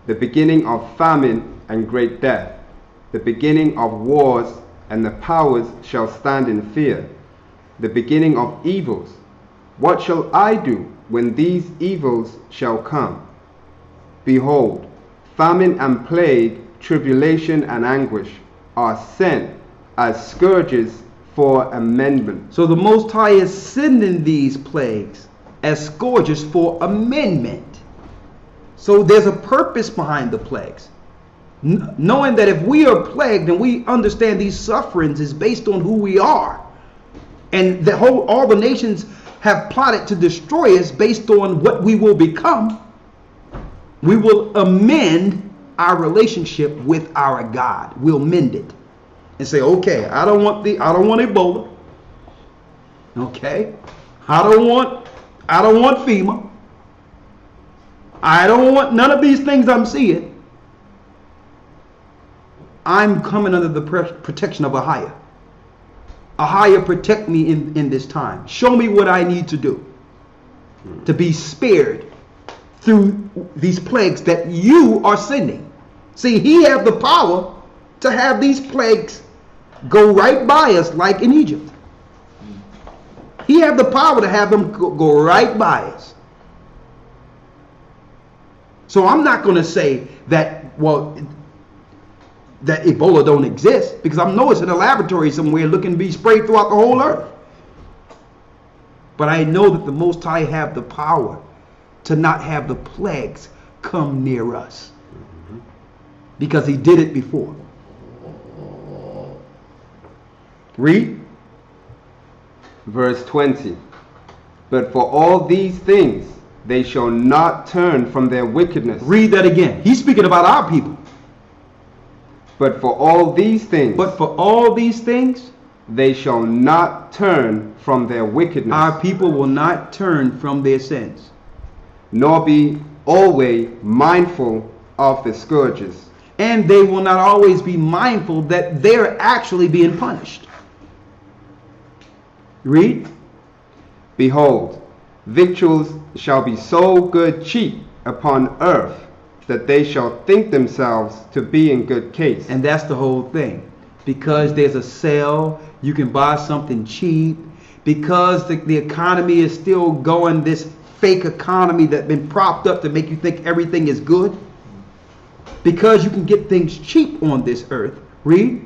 the beginning of famine and great death, the beginning of wars, and the powers shall stand in fear, the beginning of evils. What shall I do when these evils shall come? Behold, famine and plague, tribulation and anguish are sent as scourges for amendment. So the Most High is sending these plagues as scourges for amendment. So there's a purpose behind the plagues. Knowing that if we are plagued and we understand these sufferings is based on who we are, and all the nations have plotted to destroy us based on what we will become, we will amend our relationship with our God. We'll mend it and say, okay, I don't want Ebola. Okay, I don't want FEMA. I don't want none of these things I'm seeing. I'm coming under the protection of AHAYAH. AHAYAH, protect me in this time. Show me what I need to do to be spared through these plagues that you are sending. See, he has the power to have these plagues go right by us like in Egypt. He has the power to have them go right by us. So I'm not going to say that Ebola don't exist, because I know it's in a laboratory somewhere looking to be sprayed throughout the whole earth. But I know that the Most High have the power to not have the plagues come near us, because he did it before. Read. Verse 20. But for all these things they shall not turn from their wickedness. Read that again. He's speaking about our people. But for all these things. But for all these things. They shall not turn from their wickedness. Our people will not turn from their sins. Nor be always mindful of the scourges. And they will not always be mindful that they're actually being punished. Read. Behold, victuals shall be so good cheap upon earth, that they shall think themselves to be in good case. And that's the whole thing. Because there's a sale, you can buy something cheap. Because the economy is still going, this fake economy that's been propped up to make you think everything is good. Because you can get things cheap on this earth. Read.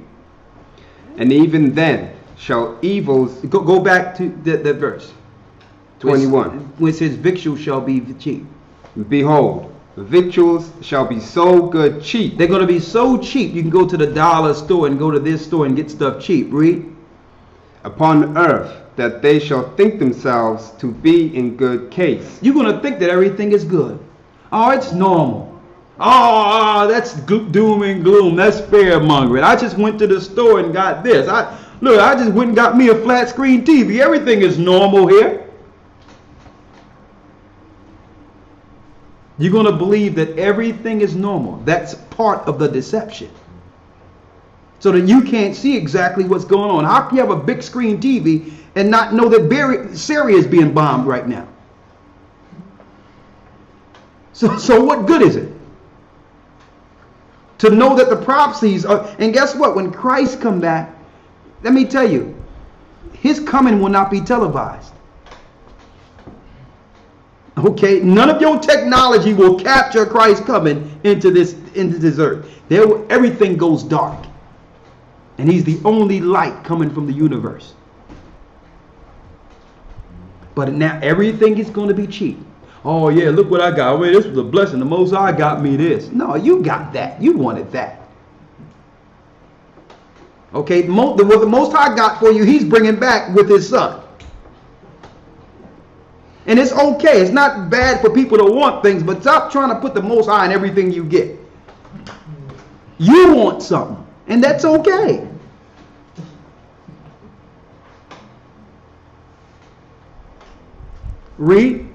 And even then shall evils... Go back to that verse. 21. When it says victuals shall be cheap. Behold, victuals shall be so good cheap. They're going to be so cheap you can go to the dollar store and go to this store and get stuff cheap. Read. Upon earth, that they shall think themselves to be in good case. You're going to think that everything is good. Oh, it's normal. Oh, that's doom and gloom. That's fear-mongering. I just went to the store and got this. I just went and got me a flat screen TV. Everything is normal here. You're going to believe that everything is normal. That's part of the deception. So that you can't see exactly what's going on. How can you have a big screen TV and not know that Syria is being bombed right now? So what good is it? To know that the prophecies are, and guess what? When Christ come back, let me tell you, his coming will not be televised. Okay, none of your technology will capture Christ coming into this earth. Everything goes dark, and he's the only light coming from the universe. But now everything is going to be cheap. Oh yeah, look what I got. Wait, this was a blessing. The Most High got me this. No, you got that. You wanted that. Okay, what the Most High got for you, he's bringing back with his son. And it's okay. It's not bad for people to want things, but stop trying to put the Most High in everything you get. You want something, and that's okay. Read.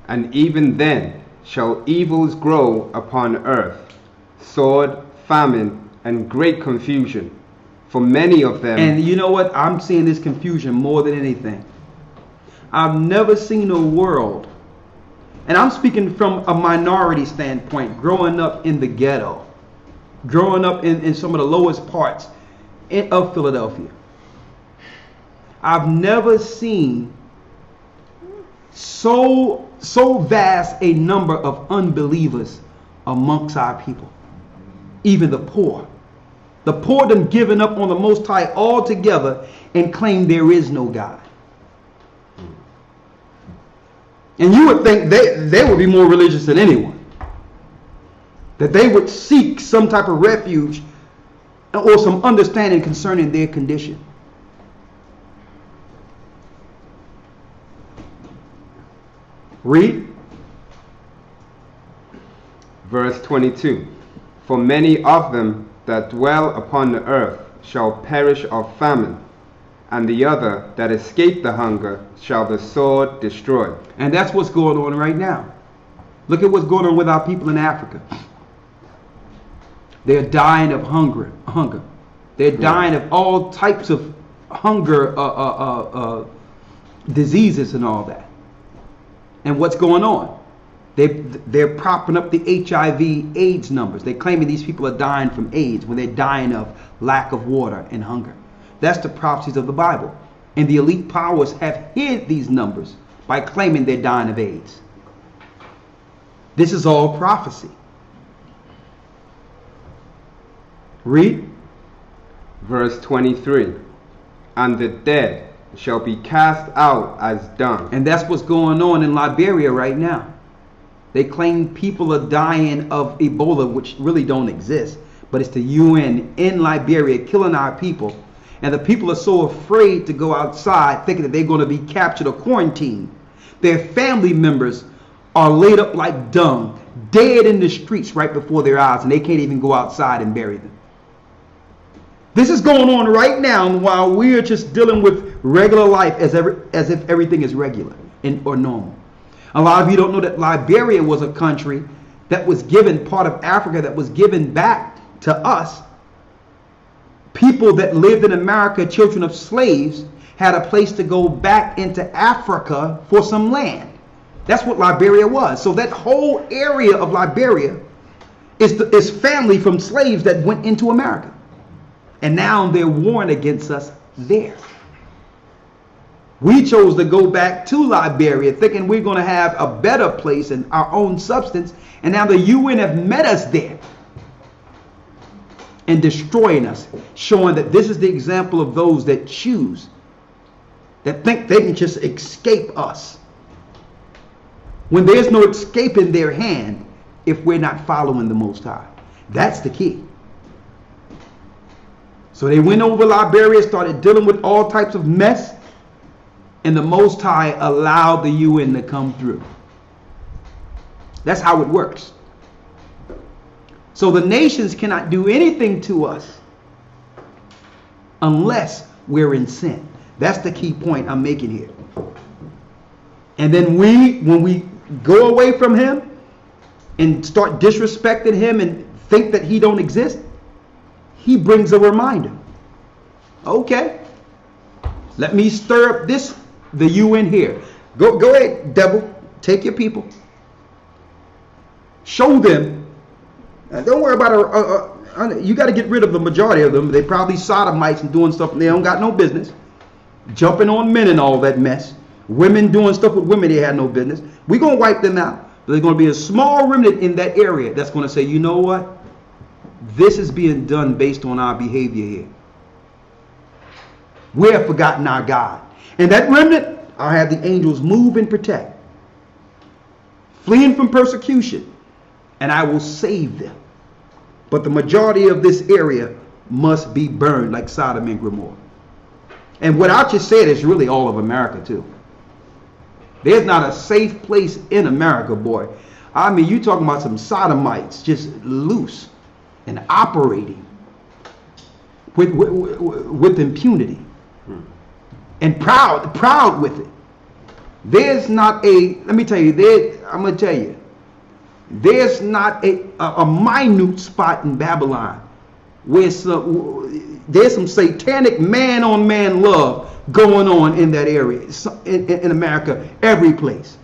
And even then shall evils grow upon earth, sword, famine, and great confusion. For many of them... And you know what? I'm seeing this confusion more than anything. I've never seen a world, and I'm speaking from a minority standpoint, growing up in the ghetto, growing up in some of the lowest parts of Philadelphia. I've never seen so vast a number of unbelievers amongst our people. Even the poor. The poor done given up on the Most High altogether and claim there is no God. And you would think they would be more religious than anyone. That they would seek some type of refuge or some understanding concerning their condition. Read. Verse 22. For many of them that dwell upon the earth shall perish of famine, and the other that escape the hunger shall the sword destroy. And that's what's going on right now. Look at what's going on with our people in Africa. They're dying of hunger. They're dying of all types of hunger, diseases and all that. And what's going on? They're propping up the HIV AIDS numbers. They're claiming these people are dying from AIDS when they're dying of lack of water and hunger. That's the prophecies of the Bible. And the elite powers have hid these numbers by claiming they're dying of AIDS. This is all prophecy. Read. Verse 23. And the dead shall be cast out as dung. And that's what's going on in Liberia right now. They claim people are dying of Ebola, which really don't exist. But it's the UN in Liberia killing our people. And the people are so afraid to go outside, thinking that they're going to be captured or quarantined. Their family members are laid up like dung, dead in the streets right before their eyes, and they can't even go outside and bury them. This is going on right now while we're just dealing with regular life as if everything is regular or normal. A lot of you don't know that Liberia was a country that was given, part of Africa that was given back to us. People that lived in America, children of slaves, had a place to go back into Africa for some land. That's what Liberia was. So that whole area of Liberia is family from slaves that went into America. And now they're warring against us there. We chose to go back to Liberia thinking we're going to have a better place and our own substance. And now the UN have met us there and destroying us, showing that this is the example of those that choose, that think they can just escape us, when there's no escape in their hand if we're not following the Most High. That's the key. So they went over Liberia, started dealing with all types of mess, and the Most High allowed the UN to come through. That's how it works. So the nations cannot do anything to us unless we're in sin. That's the key point I'm making here. And then when we go away from him and start disrespecting him and think that he don't exist, he brings a reminder. Okay, let me stir up the UN here. Go ahead, devil. Take your people. Show them. Don't worry about you got to get rid of the majority of them. They probably sodomites and doing stuff and they don't got no business. Jumping on men and all that mess. Women doing stuff with women they had no business. We're going to wipe them out. But there's going to be a small remnant in that area that's going to say, you know what? This is being done based on our behavior here. We have forgotten our God. And that remnant, I'll have the angels move and protect. Fleeing from persecution. And I will save them. But the majority of this area must be burned like Sodom and Gomorrah. And what I just said is really all of America too. There's not a safe place in America, boy. I mean, you talking about some sodomites just loose and operating with impunity. And proud with it. There's not let me tell you, I'm going to tell you, there's not a minute spot in Babylon where there's some satanic man-on-man love going on in that area, in America, every place.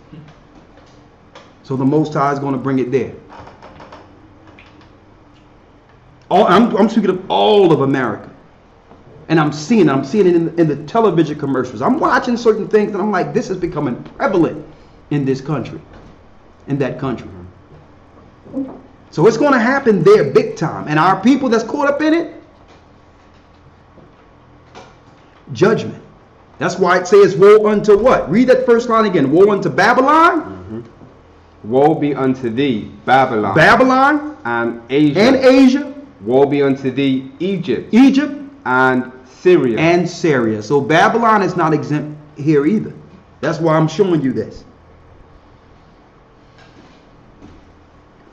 So the Most High is going to bring it there. I'm speaking of all of America. And I'm seeing it in the television commercials. I'm watching certain things and I'm like, this is becoming prevalent in this country, in that country. So it's going to happen there big time. And our people that's caught up in it, judgment. That's why it says woe unto what? Read that first line again. Woe unto Babylon. Mm-hmm. Woe be unto thee, Babylon. Babylon. And Asia. And Asia. Woe be unto thee, Egypt. Egypt. And Syria. And Syria. So Babylon is not exempt here either. That's why I'm showing you this.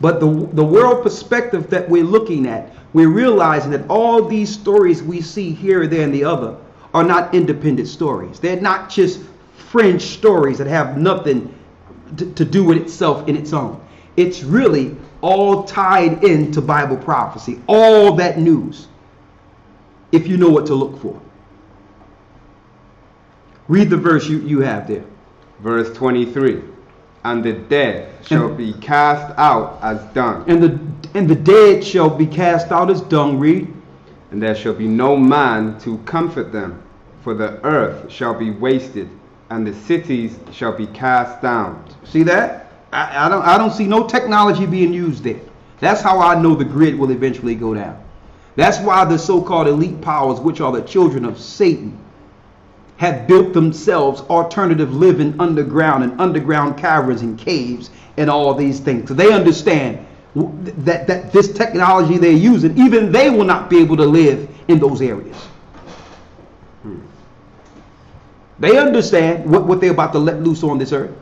But the world perspective that we're looking at, we're realizing that all these stories we see here, there, and the other are not independent stories. They're not just fringe stories that have nothing to do with itself in its own. It's really all tied into Bible prophecy. All that news, if you know what to look for. Read the verse you have there. Verse 23. And the dead shall be cast out as dung. And the dead shall be cast out as dung. Read. And there shall be no man to comfort them, for the earth shall be wasted, and the cities shall be cast down. See that? I don't see no technology being used there. That's how I know the grid will eventually go down. That's why the so-called elite powers, which are the children of Satan, have built themselves alternative living underground and underground caverns and caves and all these things. So they understand that this technology they're using, even they will not be able to live in those areas. They understand what they're about to let loose on this earth.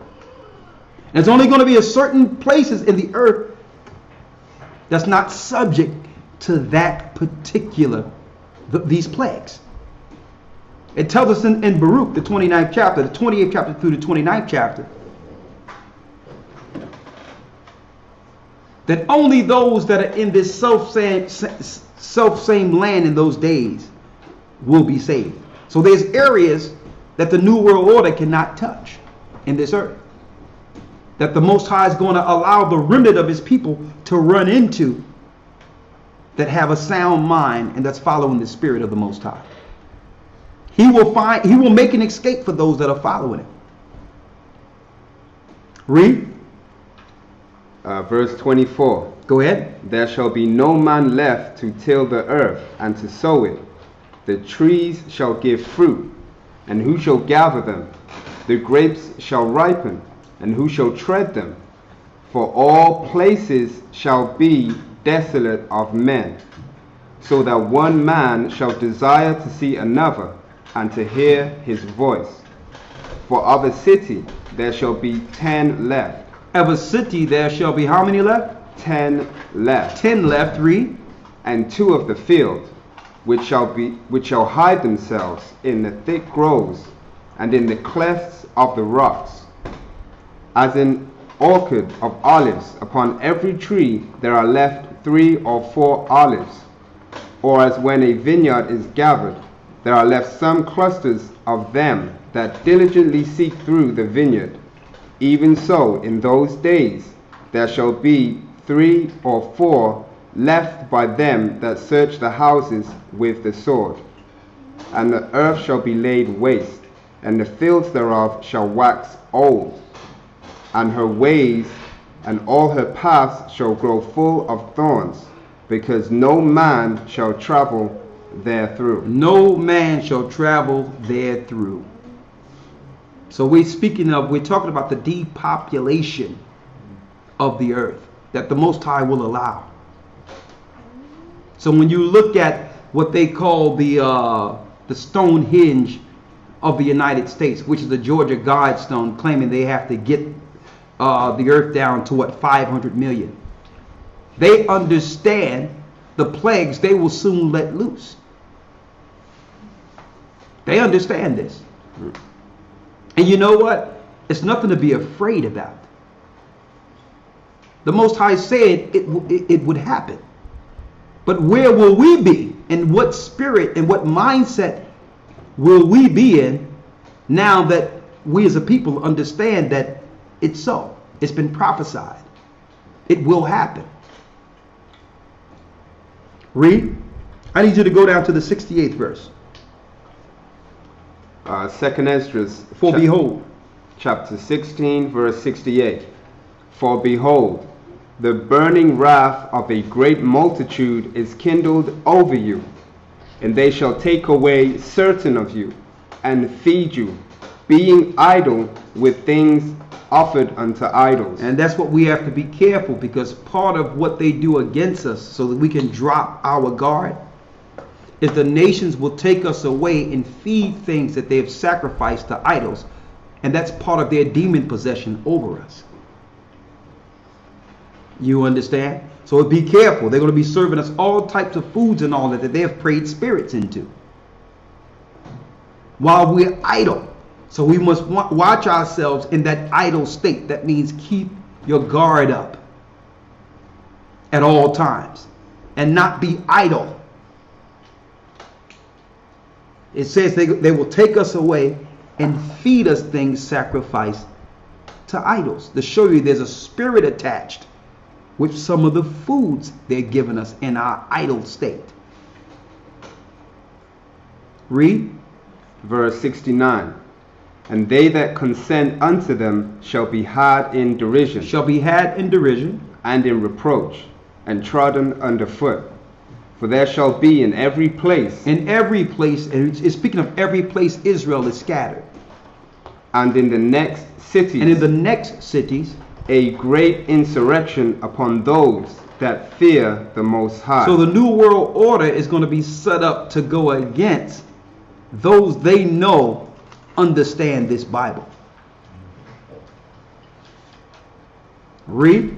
And it's only going to be a certain places in the earth that's not subject to that particular, these plagues. It tells us in Baruch, the 29th chapter, the 28th chapter through the 29th chapter, that only those that are in this self-same land in those days will be saved. So there's areas that the New World Order cannot touch in this earth, that the Most High is going to allow the remnant of his people to run into, that have a sound mind and that's following the Spirit of the Most High. He will make an escape for those that are following him. Read. Verse 24. Go ahead. There shall be no man left to till the earth and to sow it. The trees shall give fruit, and who shall gather them? The grapes shall ripen, and who shall tread them? For all places shall be desolate of men, so that one man shall desire to see another, and to hear his voice. For of a city there shall be 10 left. Of a city there shall be how many left? 10 left. 10 left. Read. And 2 of the field, which shall hide themselves in the thick groves, and in the clefts of the rocks. As an orchard of olives, upon every tree there are left 3 or 4 olives. Or as when a vineyard is gathered, there are left some clusters of them that diligently seek through the vineyard. Even so, in those days there shall be 3 or 4 left by them that search the houses with the sword. And the earth shall be laid waste, and the fields thereof shall wax old, and her ways and all her paths shall grow full of thorns, because no man shall travel therethrough. No man shall travel therethrough. So we're talking about the depopulation of the earth that the Most High will allow. So when you look at what they call the Stonehenge of the United States, which is the Georgia Guidestone, claiming they have to get the earth down to 500 million. They understand the plagues they will soon let loose. They understand this. And you know what? It's nothing to be afraid about. The Most High said it would happen. But where will we be? And what spirit and what mindset will we be in now that we as a people understand that it's so? It's been prophesied. It will happen. Read. I need you to go down to the 68th verse. 2nd Esdras. For behold. Chapter 16, verse 68. For behold, the burning wrath of a great multitude is kindled over you, and they shall take away certain of you, and feed you, being idle with things offered unto idols. And that's what we have to be careful, because part of what they do against us so that we can drop our guard is the nations will take us away and feed things that they have sacrificed to idols. And that's part of their demon possession over us. You understand? So be careful. They're going to be serving us all types of foods and all that they have prayed spirits into while we're idle. So we must watch ourselves in that idle state. That means keep your guard up at all times and not be idle. It says they will take us away and feed us things sacrificed to idols, to show you there's a spirit attached with some of the foods they're giving us in our idle state. Read. Verse 69. And they that consent unto them shall be had in derision. Shall be had in derision. And in reproach, and trodden under foot. For there shall be in every place. In every place, and it's speaking of every place Israel is scattered. And in the next cities. And in the next cities. A great insurrection upon those that fear the Most High. So the New World Order is going to be set up to go against those they know understand this Bible. Read.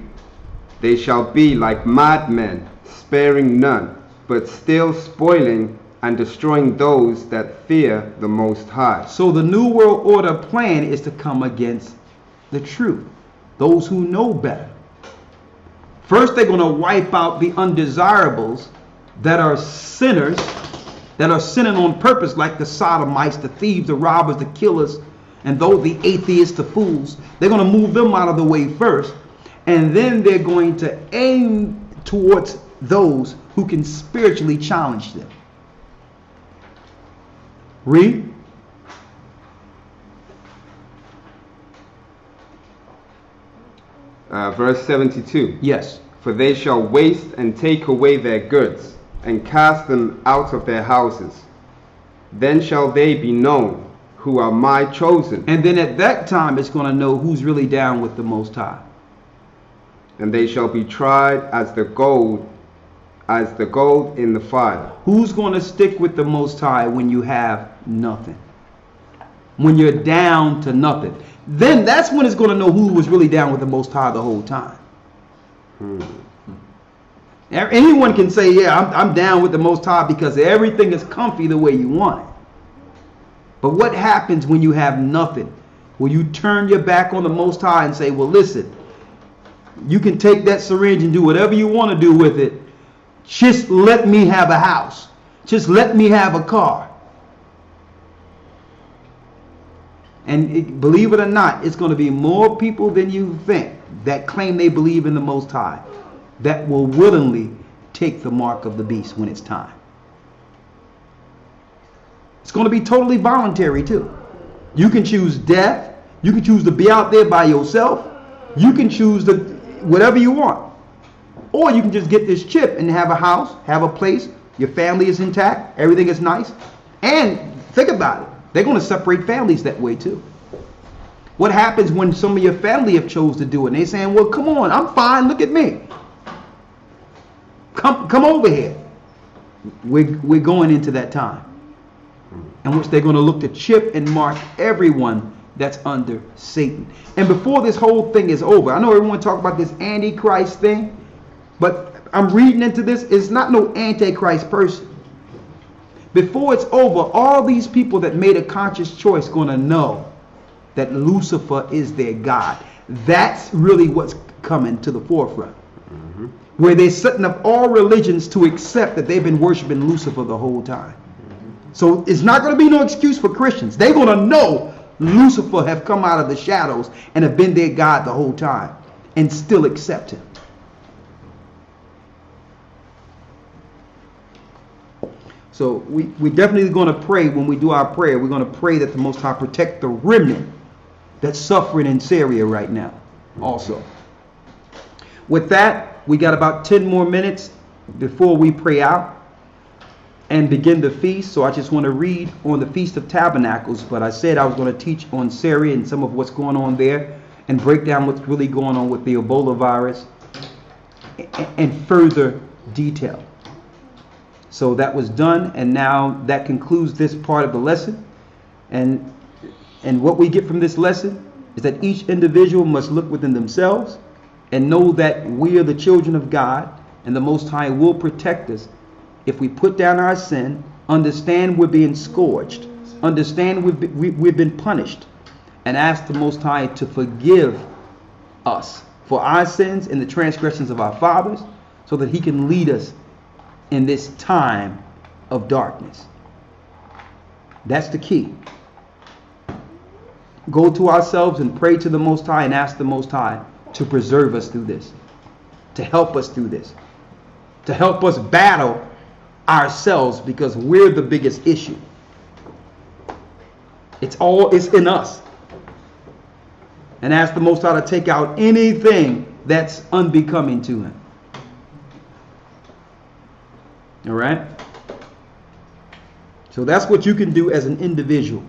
They shall be like madmen, sparing none, but still spoiling and destroying those that fear the Most High. So the New World Order plan is to come against the truth, those who know better. First, they're going to wipe out the undesirables that are sinners, that are sinning on purpose, like the sodomites, the thieves, the robbers, the killers, and though the atheists, the fools. They're going to move them out of the way first, and then they're going to aim towards those who can spiritually challenge them. Read. Verse 72. Yes. For they shall waste and take away their goods, and cast them out of their houses. Then shall they be known, who are my chosen. And then at that time, it's going to know who's really down with the Most High. And they shall be tried as the gold in the fire. Who's going to stick with the Most High when you have nothing? When you're down to nothing. Then that's when it's going to know who was really down with the Most High the whole time. Anyone can say, yeah, I'm down with the Most High because everything is comfy the way you want it. But what happens when you have nothing? Will you turn your back on the Most High and say, well, listen, you can take that syringe and do whatever you want to do with it. Just let me have a house. Just let me have a car. And believe it or not, it's going to be more people than you think that claim they believe in the Most High that will willingly take the mark of the beast when it's time. It's going to be totally voluntary too. You can choose death. You can choose to be out there by yourself. You can choose whatever you want. Or you can just get this chip and have a house, have a place. Your family is intact. Everything is nice. And think about it. They're going to separate families that way too. What happens when some of your family have chose to do it? And they're saying, well, come on, I'm fine. Look at me. Come over here. We're going into that time in which they're going to look to chip and mark everyone that's under Satan. And before this whole thing is over, I know everyone talk about this Antichrist thing, but I'm reading into this. It's not no Antichrist person. Before it's over, all these people that made a conscious choice going to know that Lucifer is their God. That's really what's coming to the forefront. Where they're setting up all religions to accept that they've been worshiping Lucifer the whole time. So it's not going to be no excuse for Christians. They're going to know Lucifer have come out of the shadows and have been their God the whole time and still accept him. So we definitely going to pray when we do our prayer. We're going to pray that the Most High protect the remnant that's suffering in Syria right now also. With that, we got about 10 more minutes before we pray out and begin the feast. So I just want to read on the Feast of Tabernacles. But I said I was going to teach on Syria and some of what's going on there and break down what's really going on with the Ebola virus in further detail. So that was done, and now that concludes this part of the lesson. And what we get from this lesson is that each individual must look within themselves and know that we are the children of God, and the Most High will protect us if we put down our sin, understand we're being scourged, understand we've been punished, and ask the Most High to forgive us for our sins and the transgressions of our fathers, so that he can lead us in this time of darkness. That's the key. Go to ourselves and pray to the Most High and ask the Most High to preserve us through this, to help us through this, to help us battle ourselves, because we're the biggest issue. It's in us. And ask the Most High to take out anything that's unbecoming to him. All right? So that's what you can do as an individual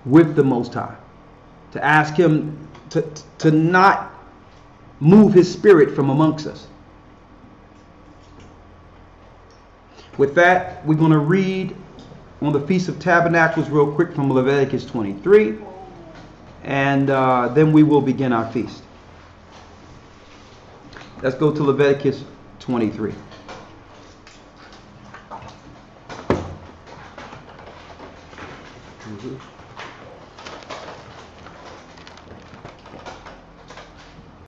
with the Most High. To ask him to not move his spirit from amongst us. With that, we're going to read on the Feast of Tabernacles real quick from Leviticus 23. And then we will begin our feast. Let's go to Leviticus 23.